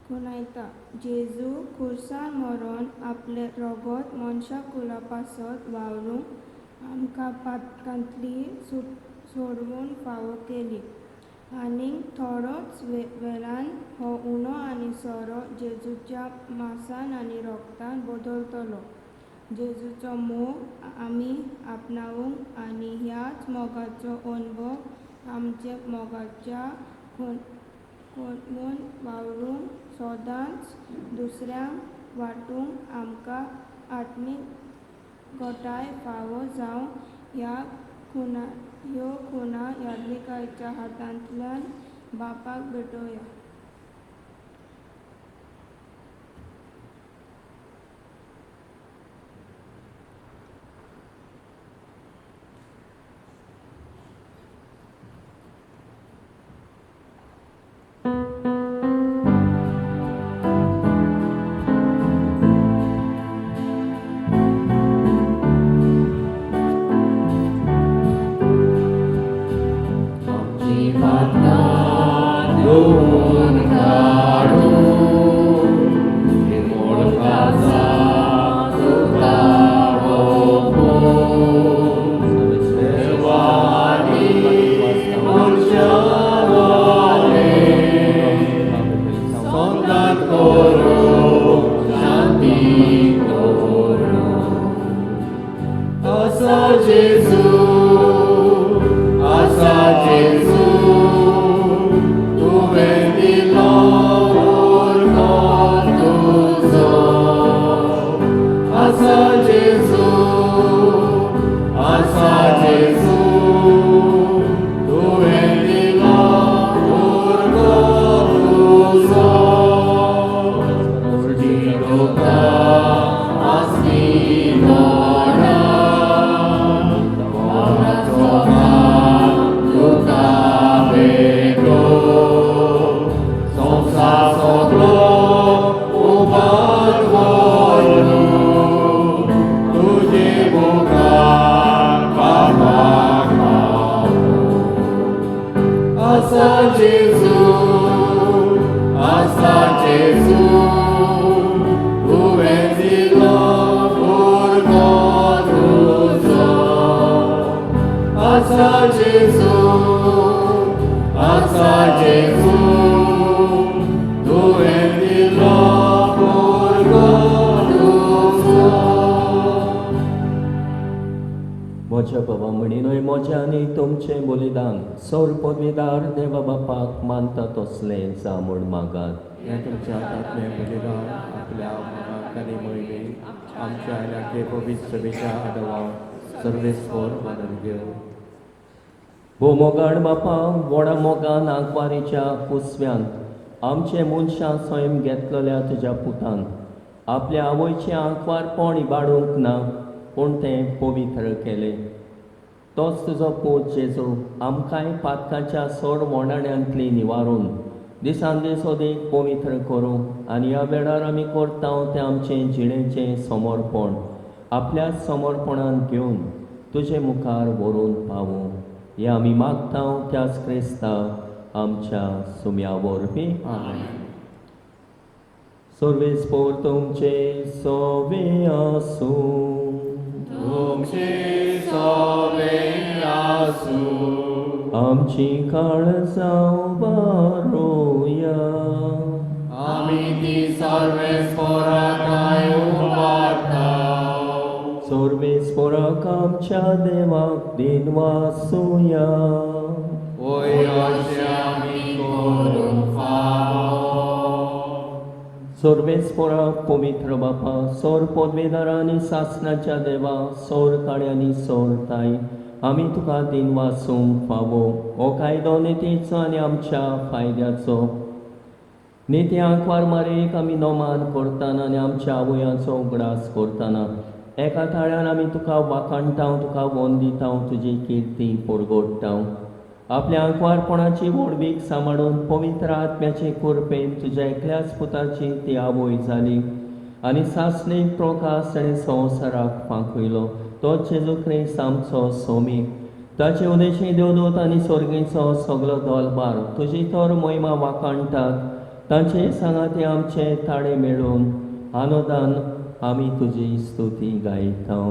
खुनायता. जेजू खुर्सार मरोन आपले रगत मनशा कुला पासत वावरूंक आमकां पातकांतली सोडवून फावो केली. आनीक थोडोच वेळान हो उणो आनी सोरो जेजूच्या मांसान आनी रगतान बदलतलो. जेजूचो मोग आमी आपणावंक आनी ह्याच मोगाचो अनुभव आमच्या मोगाच्या खोलून वावरूंक सदांच दुसऱ्यांक वांटूंक आमकां आत्मीक घोटाय फावो जावं ह्यो खुणा यादविकायेच्या हातांतल्यान बापाक भेटोवया. म्हज्या बाबा म्हणिनूय म्हजें आनी तुमचें बलिदान सौर पदवीदार देवा बापाक मानता तसलें जा म्हूण मागात. हे तुमच्या हातांतलें बलिदान आपल्या मोगाक आनी मोहिमेक आमच्या इलाके पवित्र सभेच्या आदवा सर्वेस्वर मानून घेवन भोवमोगाड बापा व्हडा मोगान आंकवारीच्या कुसव्यांत आमचे मनशां स्वयं घेतलेल्या तुज्या पुतान आपल्या आवयचें आंकवारपण इबाडूंक ना पूण तें पवित्र केलें. तोच तुजो पूत जेजू आमकांय पातकाच्या सोड मोडाण्यांतली निवारून दिसान दीस अदीक पवित्र करूं आनी ह्या वेळार आमी करता तें आमचें जिणेचें समर्पण आपल्या समर्पणान घेवन तुजे मुखार व्हरून पावूं हें आमी मागता त्याच क्रिस्ता आमच्या सुम्या वरवीं. सर्वेस्पोर तुमचे सोवे आसूं. आमची काळजां बारोया आमी ती सर्वेस्पोराकाय उबारता. सर्वेस्पोराक आमच्या देवाक दिन वासुया. ओय अशें आमी करूंक फावो. सर्वेस्पोराक पवित्र बापा सौर पदवीदार आनी सासणाच्या देवा सौर काळ्यांनी सौर ताई आमी तुका दिन वासूंक फावो. हो कायदो नेतीचो आनी आमच्या फायद्याचो नेती आंकवार मारेक आमी नोमान करतना आनी आमच्या आवयांचो उगडास करतना एका ताळ्यान आमी तुका वाखाणटा तुका वंदिता तुजी किर्ती परगोडटा. आपल्या आंकवारपणाची वडवीक सांबाळून पवित्र आत्म्याचे कुरपेन तुज्या एकल्याच पुताची ती आवय जाली आनी सासणेक प्रकाश ताणें संवसाराक पांकयलो. तो जेजू क्रिस्त आमचो सोमीक ताचे उदेशी देवदूत आनी स्वर्गीचो सगलो दलबार तुजी तर मोहिमा वाखाणटात. तांचे सांगाती आमचे ताळे मेळून आनोदान आमी तुजी स्तुती गायता.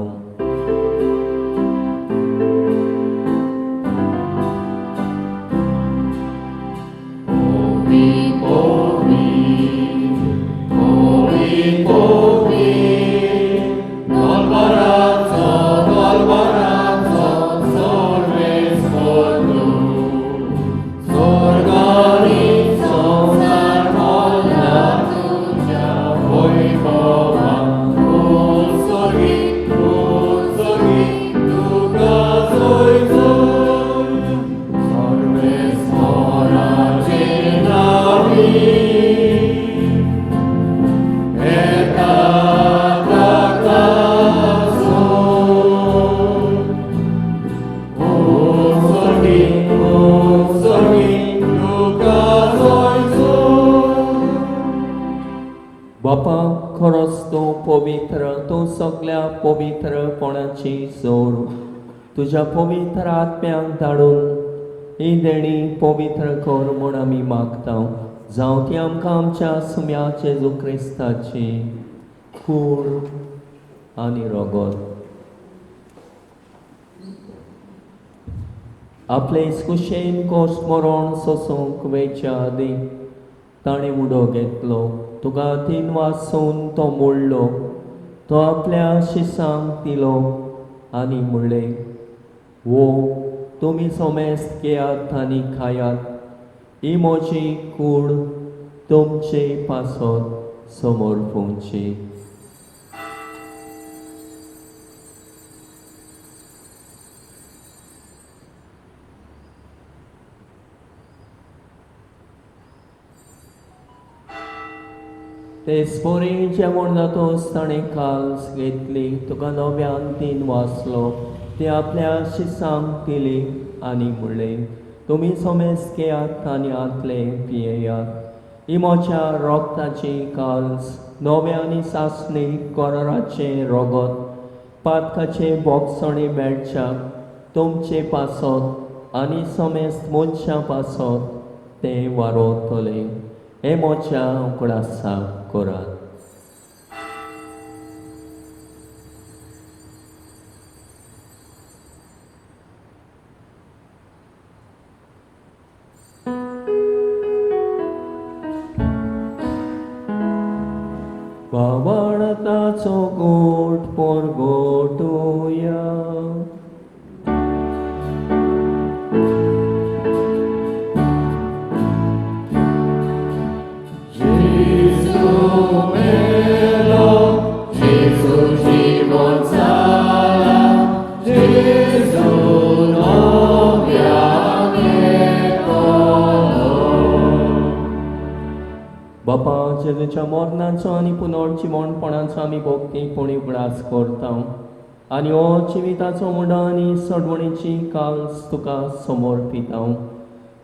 बापा खरोच तूं पवित्र, तूं सगळ्या पवित्रपणाची जोर. तुज्या पवित्र आत्म्याक धाडून ही देणी पवित्र कर म्हूण आमी मागता. जावं ती आमकां आमच्या सुम्या जेजू क्रिस्ताची खूण आनी रगत. आपले कुशेन कोश्ट मरण सोसूंक वेच्या आदी ताणें उडो घेतलो. तुका 3 वासून तो मोडलो. तो आपल्या शिसांक दिलो आनी म्हणलें, वो तुमी सोमेस्त घेयात आनी खायात. ही म्हजी कूड तुमचे पासत समर्पूंची. ते स्पोरी जेवण जातोच ताणें काल्स घेतली. तुका नव्यान 3 वासलो. ती आपल्या शिसांक दिली आनी म्हणलें, तुमी सोमेस्त घेयात आनी आतले पियेयात. ही म्हज्या रोगताची काल्स, नवे आनी सासणी कोराचे रगत, पातकाचे बोगसणे मेळच्याक तुमचे पासत आनी सोमेस्त मनशां पासत ते वारोतले. हे म्हज्या उगडासाक करात. बाबाणताचो गोठ पोरगोटुया. बापा जेजूच्या मरणाचो आनी पुनर्जिवणपणाचो आमी भोगतीपणी उगडास करता आनी हो जिविताचो मुडो आनी सडवणीची काल्स तुका समर्पिता.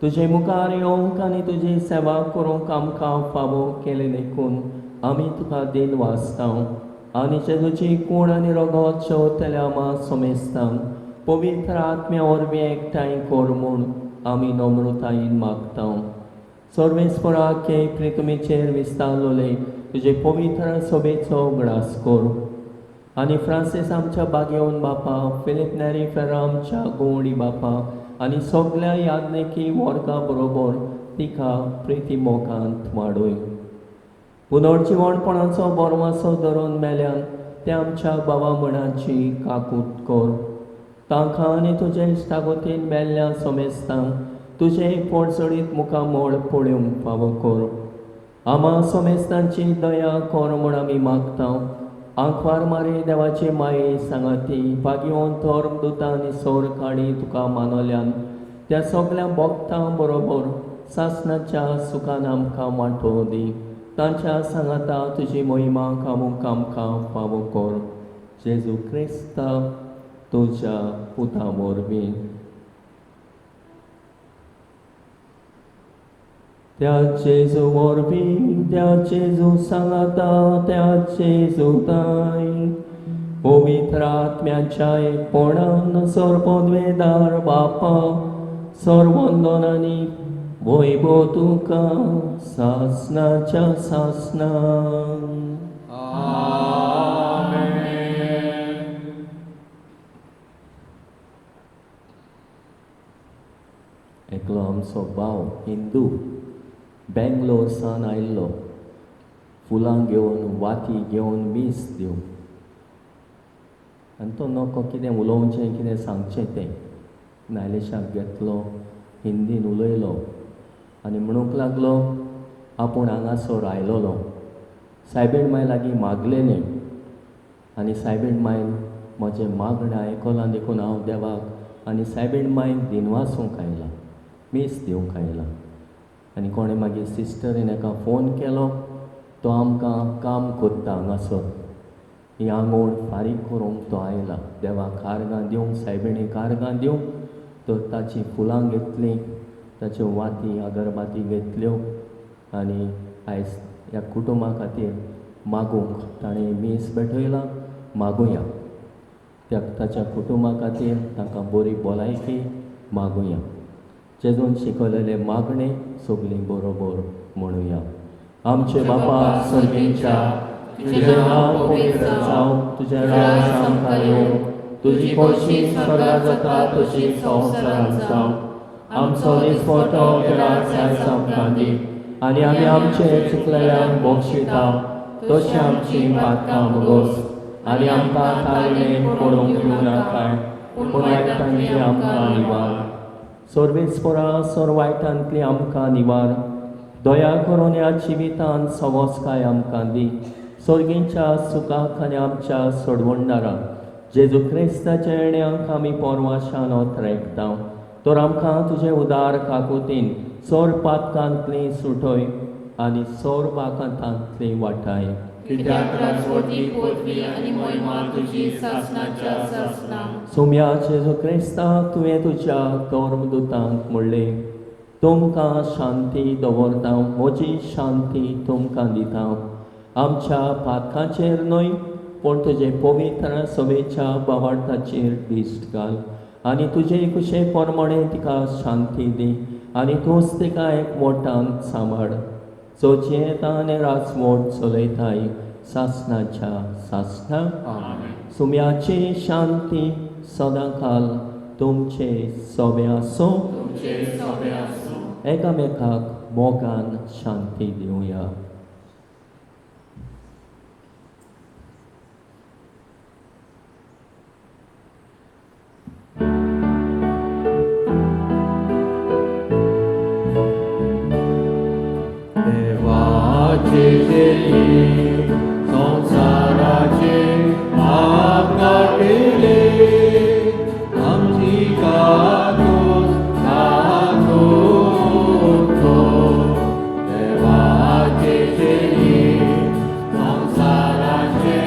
तुजे मुखार येवंक आनी तुजी सेवा करूंक आमकां फावो केले देखून आमी तुका दिन वाचता आनी जेजूची कूड आनी रगत शेवतल्या आमा सोमेस्ता पवित्र आत्म्या वरवीं एकठांय कर म्हूण आमी नम्रतायेन मागता. सर्वेस्पराके प्रितुमेचेर विस्तारलोले तुजे पवित्र सभेचो उगडास कर आनी फ्रांसीस आमच्या बागेवन बापा, फिलीप नेरी फेरा आमच्या गोवडी बापा आनी सगळ्या यादनेकी वर्गा बरोबर तिका प्रिती मोगांत वाडय. पुनर्जिवणपणाचो बोरमासो धरून मेल्यान ते आमच्या भावा मणाची काकूट कर. तांकां आनी तुजे इश्टागोतीन मेल्ल्या सोमेस्तांक तुजे पडसडीत मुखामोळ पळोवंक फावो कर. आमा सोमेस्तांची दया कर म्हूण आमी मागता. आंकवार मारी देवाची माये सांगाती बागेवन धर्मदुतां आनी सोर काडी तुका मानल्यान त्या सगळ्या भक्तां बरोबर सासणाच्या सुखान आमकां वांटो दी. तांच्या सांगाता तुजी मोहिमा कामूक आमकां फावो कर. जेजू क्रिस्त तुज्या पुता वरवीं. त्या जेजू वरवीं, त्या जेजू सांगाता, त्या जेजू ताई पवित्र आत्म्याच्या एकपणान सर्वोद्वेदार बापा सर्वंदनांनी वैभव तुका सासनाच्या सासनां. एकलो आमचो भाव हिंदू बेंगलोर सावन आयिल्लो फुलां घेवन वाती घेवन मीस दिवं आनी तो नको कितें उलोवचें कितें सांगचें तें नायलेशाक घेतलो हिंदीन उलयलो आनी म्हणूंक लागलो आपूण हांगासर आयलोलो. सायबीण माय लागीं मागलेलें आनी सायबीण मायन म्हजें मागणें आयकलां देखून हांव देवाक आनी सायबीण मायन दिनवासूंक आयलां मीस दिवंक आयलां. आनी कोणें मागीर सिस्टरीन हाका फोन केलो तो आमकां काम कोत्ता हांगासर ही आंगोण फारीक करूंक तो आयला देवाक कारगां दिवंक सायबिणीक कारगां दिवंक. तो ताची फुलां घेतलीं ताच्यो वाती अगरबाती घेतल्यो आनी आयज ह्या कुटुंबा खातीर मागूंक ताणें मीस पेटयला. मागुया ताच्या कुटुंबा खातीर ताका बरी भलायकी मागुया. जेजून शिकयलेले मागणे सगळीं बरोबर म्हणुया. आमचे बापा सर्गेच्या तुझें नांव पवित्र जावं तुजें राज्य आमकां येवं तुजी खोशी स्वर्गांत जाता तशी संवसारांत जावं. आमचो दिसवटो केळाक आयज आमकां दी आनी आमी आमचे चुकलेल्यांक बक्षिता तशी आमची पातकां बगोस आनी आमकां ताळमेन पडोवंक दिवं नाकाय पूण वायटांतली आमकां निवार. सर्वेस्परा सर वायटांतली आमकां निवार. दया करून ह्या जिवितांत सवस्काय आमकां दी. सर्गीच्या सुखाक आनी आमच्या सोडवणदाराक जेजू क्रिस्ताच्या येण्याक आमी पोरवाशान ओतरेकता. तर आमकां तुजे उदार काकुतीन सर पातकांतली सुटय आनी सर बाकांतांतली वाटाय. कित्याक राजवटी पदवी आनी महिमा तुजी सासणाच्या सासणां. सुम्या जेजू क्रिस्ताक तुवें तुज्या धर्मदुतांक म्हणलें तुमकां शांती दवरता म्हजी शांती तुमकां दिता. आमच्या पातकांचेर न्हय पूण तुजे पवित्र सभेच्या बावार्थाचेर दिश्ट घाल आनी तुजे कुशे प्रमाणे तिका शांती दी आनी तूंच तिका एकवटान सांबाळ. चोचयेता आनी राजवट चलयताय सासणाच्या सासणां. सुम्याची शांती सदांकाल तुमचे सोबे आसूं. एकामेकाक मोगान शांती दिवया. देवाचे देई संसाराचे पाप काटिले आमची कातूस तातूंतो. देवाचे देई संसाराचे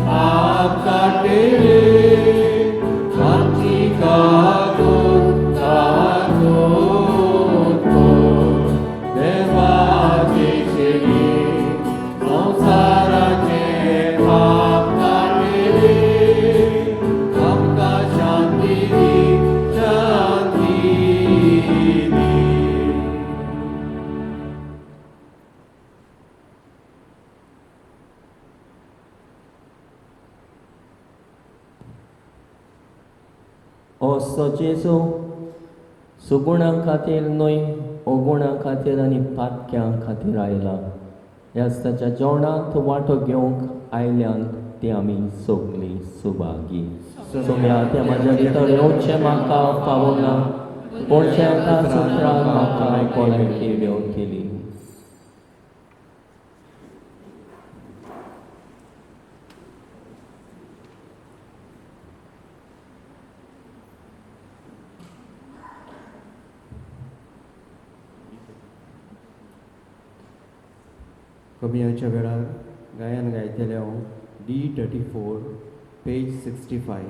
पाप काटिले आमची कातूस तातूंतो. देवाचे संसाराचे पाप काटिले आमकां शांती दी शांती दी. असो जेजू सुगुणां खातीर न्हय अवगुणां खातीर आनी पातक्यां खातीर आयला. ह्याच ताच्या जेवणांत वांटो घेवंक आयल्यान ती आमी सगळीं सुभागी. सुम्या ते म्हाज्या भितर येवचें म्हाका फावना पूण त्या सुत्रान म्हाका भलायकी घेवन केली. कमियाच्या वेळार गायन गायतले हांव D34 पेज 65.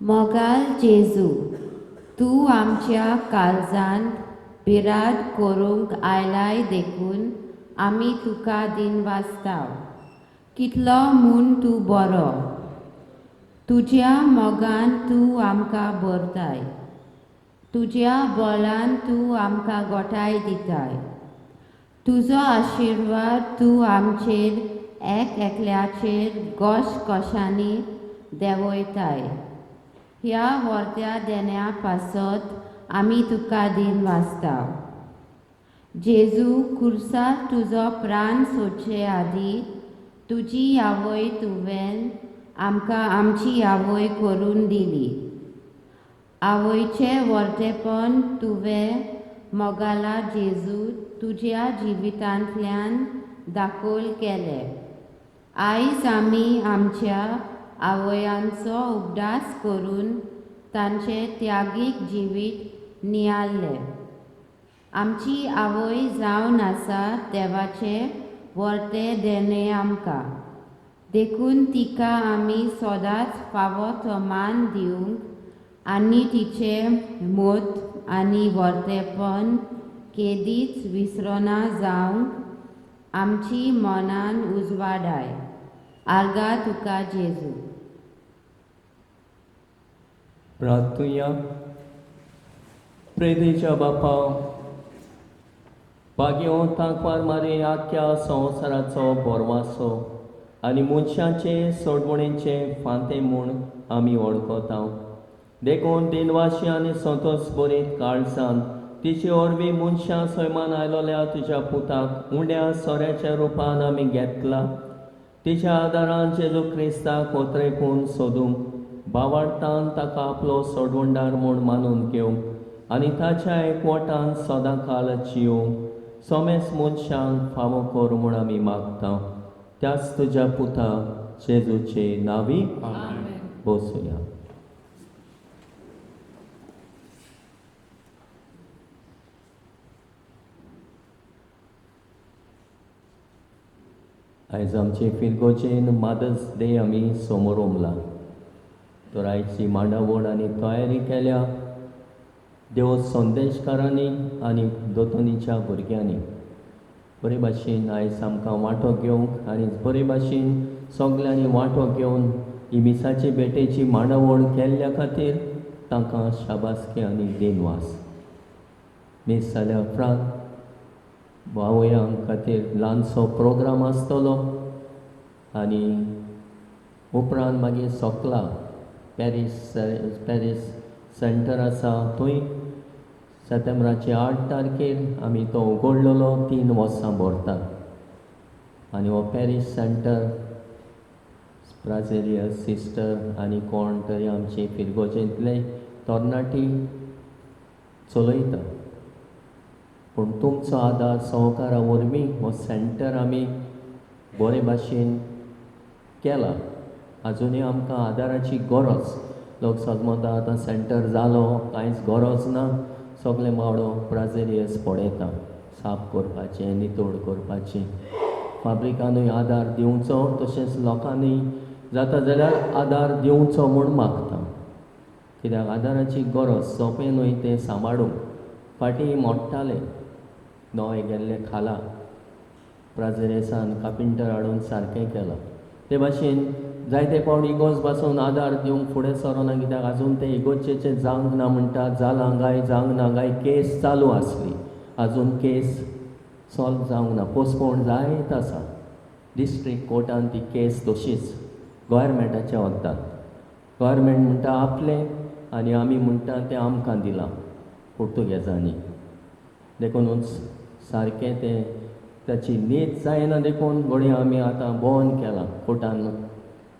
मोगाल जेजू, तूं आमच्या काळजांत बिराड करूंक आयलाय देखून आमी तुका दिनवासताव. कितलो म्हूण तूं बरो, तुज्या मोगान तूं आमकां भरताय, तुज्या बोलान तूं आमकां गोठाय दिताय. तुजो आशिर्वाद तूं आमचेर एक एकल्याचेर गोश कोशांनी देंवयताय. ह्या वर्त्या देण्या पासत आमी तुका दिनवासताव. जेजू, कुर्सार तुजो प्राण सोडचे आदी तुजी आवय तुवें आमकां आमची आवय करून दिली. आवयचें वर्तेपण तुवें मोगाला जेजू तुज्या जिवितांतल्यान दाखोल केलें. आयज आमी आमच्या आवयांचो उगडास करून तांचें त्यागीक जिवीत नियाळ्ळें. आमची आवय जावन आसा देवाचें वर्तें देणें आमकां. देखून तिका आमी सदांच फावो तो मान दिवंक आनी तिचें मोत आनी वर्तेपण केदींच विसरोना जावंक आमची मनान उजवाडाय. आर्गा तुका जेजू. प्रार्थुया. प्रेदेच्या बापा, भाग्यो तांकवार मारे आख्या संवसाराचो बोरवासो आनी मनशांचे सोडवणेचे फांते म्हूण आमी वळखता. देखून दिनवाशी आनी संतोश बरीत काळजान तिचे ओरवीं मनशां सैमान आयलोल्या तुज्या पुताक उंड्या सोऱ्याच्या रुपान आमी घेतला. तिच्या आदारान जेजू क्रिस्ताक ओत्रेकून सोदूंक बावार्थान ताका आपलो सोडवणदार म्हूण मानून घेवंक आनी ताच्या एकवटान सदां काल जियोंक सोमेस मनशांक फावो कर म्हूण आमी मागता. त्याच तुज्या पुता जेजूचे नांवी बसुया. आयज आमचे फिरगोचेन मदर्स डे आमी समोर उमला. तर आयची मांडावळ आनी तयारी केल्या देव संदेशकारांनी आनी दोतोनीच्या भुरग्यांनी बरे भाशेन आयज आमकां वांटो घेवंक आनी बरे भाशेन सगल्यांनी वांटो घेवन ही मिसाची बेटेची मांडावळ केल्ल्या खातीर तांकां शाबासकी आनी दिनवास. मीस जाल्या उपरांत आवयां खातीर ल्हानसो प्रोग्राम आसतलो आनी उपरांत मागीर सोकला पॅरीस सेंटर आसा थंय सप्टेंबराचे 8 तारखेर आमी तो उगडलेलो 3 वर्सां भरतात आनी हो पॅरीस सेंटर ब्राझिलियस सिस्टर आनी कोण तरी आमचे फिरगोचेंतले तरणाटी चलयता. पूण तुमचो आदार सहकारा वरवीं हो सेंटर आमी बरे भाशेन केला. आजुनूय आमकां आदाराची गरज. लोक समजता आतां सेंटर जालो कांयच गरज ना. सगळे मावडो ब्राझिलियस पडयता साफ करपाचें नितळ करपाचें. फाब्रिकानूय आदार दिवचो तशेंच लोकांनी जाता जाल्यार आदार दिवचो म्हूण मागता. कित्याक आदाराची गरज सोंपेनूय तें सांबाळूंक. फाटीं मोडटाले नवे गेल्ले खाला ब्राझिलियसान कापिंटर हाडून सारकें केलां. ते भाशेन जायते फावट इगोज पासून आदार दिवंक फुडें सरोना. कित्याक आजून ते इगोजेचे जावंक ना म्हणटा. जालां काय जावंक ना काय केस चालू आसली. आजून केस सॉल्व जावंक ना. पोस्टपोन जायत आसा. डिस्ट्रिक्ट कोर्टान ती केस तशीच गव्हर्मेंटाच्या वतात. गव्हर्मेंट म्हणटा आपलें आनी आमी म्हणटा तें आमकां दिलां पुर्तुगेजांनी. देखून सारकें तें ताची नीत जायना. देखून घडये आमी आतां बंद केलां. कोर्टान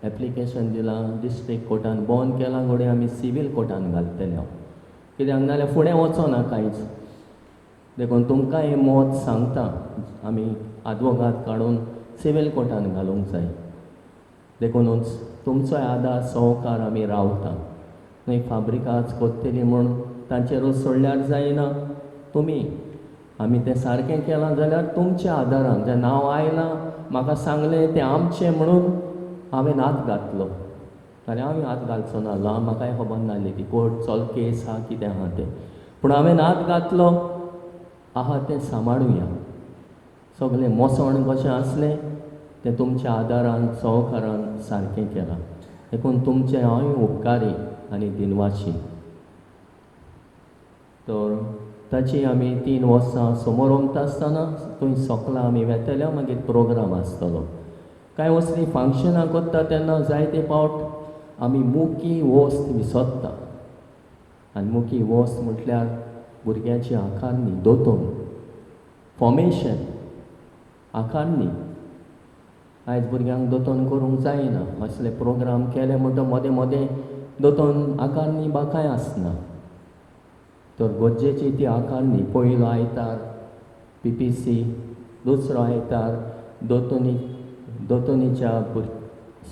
एप्लिकेशन दिलां. डिस्ट्रिक्ट कोर्टान बंद केलां. घडये आमी सिवील कोर्टान घालतले हांव. कित्याक नाजाल्यार फुडें वचोना कांयच. देखून तुमकां हें मत सांगता आमी आदवोगाद काडून सिवील कोर्टान घालूंक जाय. देखूनच तुमचोय आदार सहकार आमी रावता. न्हय फाब्रिकाच कोत्तली म्हूण तांचेरूच सोडल्यार जायना. तुमी आमी तें सारकें केलां जाल्यार तुमच्या आदारान जें नांव आयलां म्हाका सांगलें तें आमचें म्हणून हांवें हात घातलो. जाल्यार हांवें हात घालचो नाहलो. म्हाकाय खबर नाहली ती कोर्ट चल केस आहा कितें आहा तें. पूण हांवें हात घातलो. आहा तें सांबाळुया. सगलें मोसण कशें आसलें तें तुमच्या आदारान सहकारान सारकें केलां. देखून तुमचें हांव उपकारी आनी दिनवाशी. तर ताची आमी 3 वर्सां समोर उमता आसतना थंय सोकला आमी वेतल्या मागीर प्रोग्राम आसतलो. कांय वसली फंक्शनां करता तेन्ना जायते फावट आमी मुकी वस्त विसरता. आनी मुकी वस्त म्हटल्यार भुरग्याची आकारणी दोतोन फॉर्मेशन आकारणी आयज भुरग्यांक दोतोन करूंक जायना असले प्रोग्राम केले म्हणटा मदें मदें दोतोन आकारणी बाकाय आसना तर गरजेची ती आकारणी पयलो आयतार PPC दुसरो आयतार दोतोनीच्या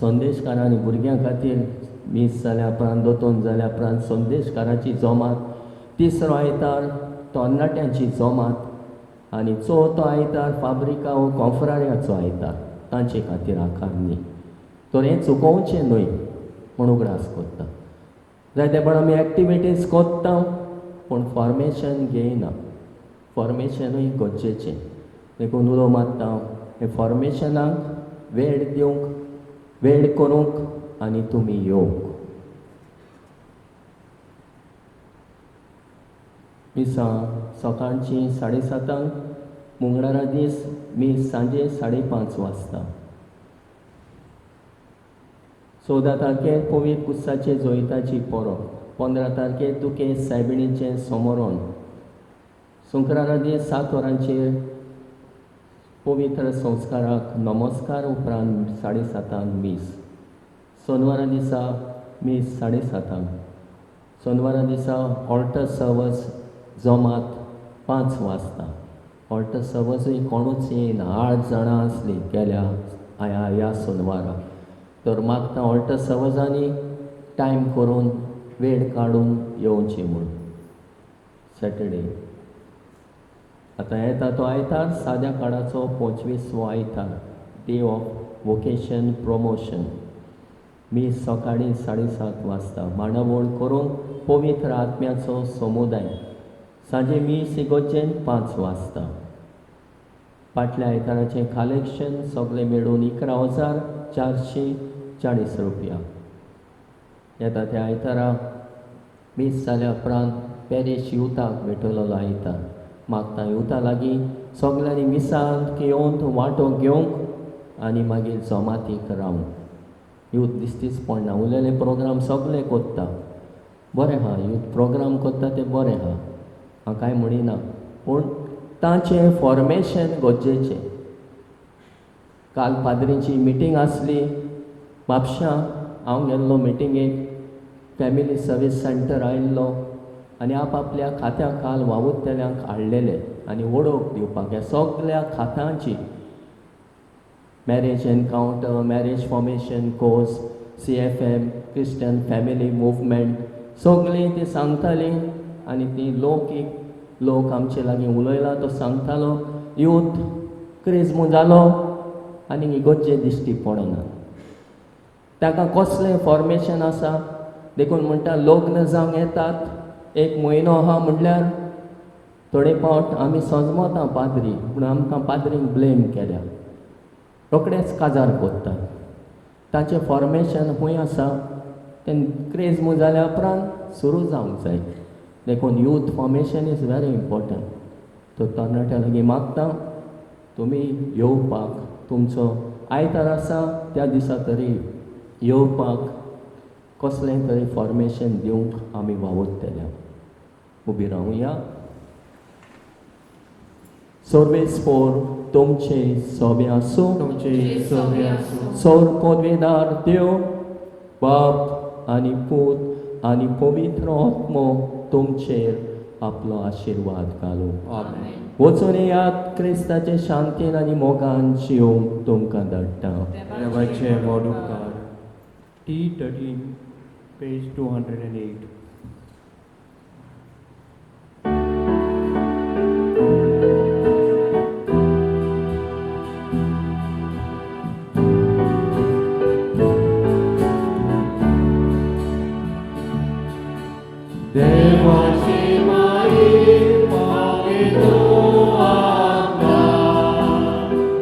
संदेशकारांनी भुरग्यां खातीर मीस जाल्या उपरांत दोतोन जाल्या उपरांत संदेशकाराची जमात तिसरो आयतार तरणाट्यांची जमात आनी चवथो आयतार फाब्रिका वो कॉन्फ्रारियाचो आयतार तांचे खातीर आकारणी तर हें चुकोवचें न्हय म्हूण उगडास कोत्ता जायते पण आमी एक्टिविटीज कोत्ता पूण फॉर्मेशन घेयना फॉर्मेशनूय गरजेचें देखून उलो मारता हे फॉर्मेशनाक वेळ दिवंक वेळ करूंक आनी तुमी येवंक मिसां सकाळची 7:30 मंगळारा दीस मीस सांजे 5:30 वाजता 14 तारखेर पवित्र कुस्साचे जोयताची परब 15 तारखेर दुखेस सायबिणीचें समोरण शुक्रारा दीस 7 वरांचेर पवित्र संस्काराक नमस्कार उपरांत 7:30 मीस सोनवारा दिसा मीस 7:30 सोनवारा दिसा ऑल्टर सर्वस जमात 5 वाजता ऑल्टर सर्वसूय कोणूच येयना 8 जाणां आसलीं गेल्या ह्या सोनवारा तर मागता ऑल्टर सर्वसांनी टायम करून वेळ काडून येवचें म्हूण सॅटर्डे आतां येता तो आयतार साद्या काळाचो 25वो आयतार डे ऑफ वोकेशन प्रमोशन मीस सकाळीं 7:30 वाजता मांडावळ करून पवित्र आत्म्याचो समुदाय सांजे मीस इगोर्जेन 5 वाजता फाटल्या आयताराचें कलेक्शन सगळें मेळून 11,440 रुपया येता त्या आयतारा मीस जाल्या उपरांत पॅरिश युथाक भेटलेलो आयतार मागता युथा लागीं सगल्यांनी मिसांत येवन वांटो घेवंक आनी मागीर जमातीक रावंक यूथ दिसतीच पडना उरलेले प्रोग्राम सगळे कोत्ता बरें आहा यूथ प्रोग्राम कोत्ता ते बरें आहा हांव कांय म्हणिना पूण तांचें फॉर्मेशन गरजेचें काल पाद्रींची मिटींग आसली म्हापशां हांव गेल्लो मिटिंगेक फॅमिली सर्वीस सेंटर आयिल्लो आनी आपआपल्या खात्या काल वावुरतेल्यांक हाडलेले आनी वळख दिवपाक ह्या सगळ्या खात्यांची marriage encounter marriage formation course CFM Christian family movement सगळीं ती सांगतालीं आनी ती लोक आमचे लागीं उलयला तो सांगतालो यूथ क्रिस्म जालो आनी इगोर्जे दिश्टी पडना ताका कसलें फॉर्मेशन आसा देखून म्हणटा लग्न जावंक येतात 1 म्हयनो आहा म्हणल्यार थोडे फावट आमी सजमता पाद्री पूण आमकां पाद्रींक ब्लेम केल्या रोखडेच काजार कोत्तात ताचें फॉर्मेशन खंय आसा तें क्रिस्म जाल्या उपरांत सुरू जावंक जाय देखून youth formation is very important तो तरणाट्या लागीं मागता तुमी येवपाक तुमचो आयतार आसा त्या दिसा तरी येवपाक कसलें तरी फॉर्मेशन दिवंक आमी वावुरतले उबी रावया सर्वेस फोर तुमचे सोबे आसूं सौर पदवेदार देव बाप आनी पूत आनी पवित्र आत्मो तुमचेर आपलो आशिर्वाद घालूं वचून येयात क्रिस्ताचे शांतीन आनी मोगान जिवंक तुमकां धाडटा देवाचे मोड उपकार T13 page 208 देवाची माई पावितो आत्मा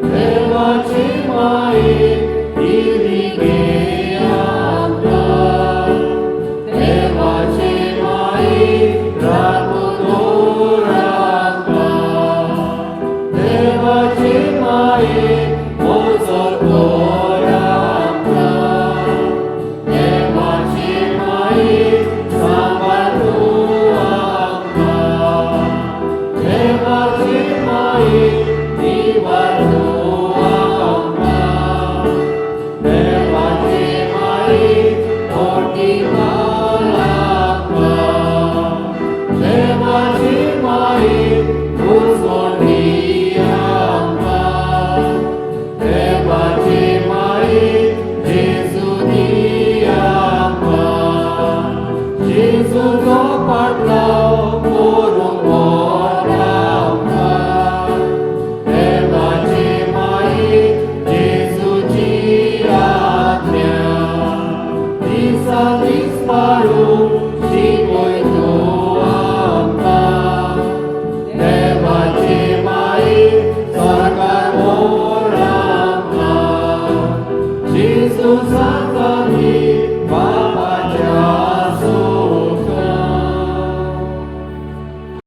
देवाची माई दिविगे आत्मा देवाची माई राखुनो आत्मा देवाची माई मोजतो आत्मा देवाची माई सांभाळतो आत्मा तुजो पाटलाव करूंक व्हरता आमकां. देवाची माई जेजूची आज्ञा दिसा दीस पाळूंक शिकय तूं आमकां. देवाची माई स्वर्गार व्हर आमकां. जेजू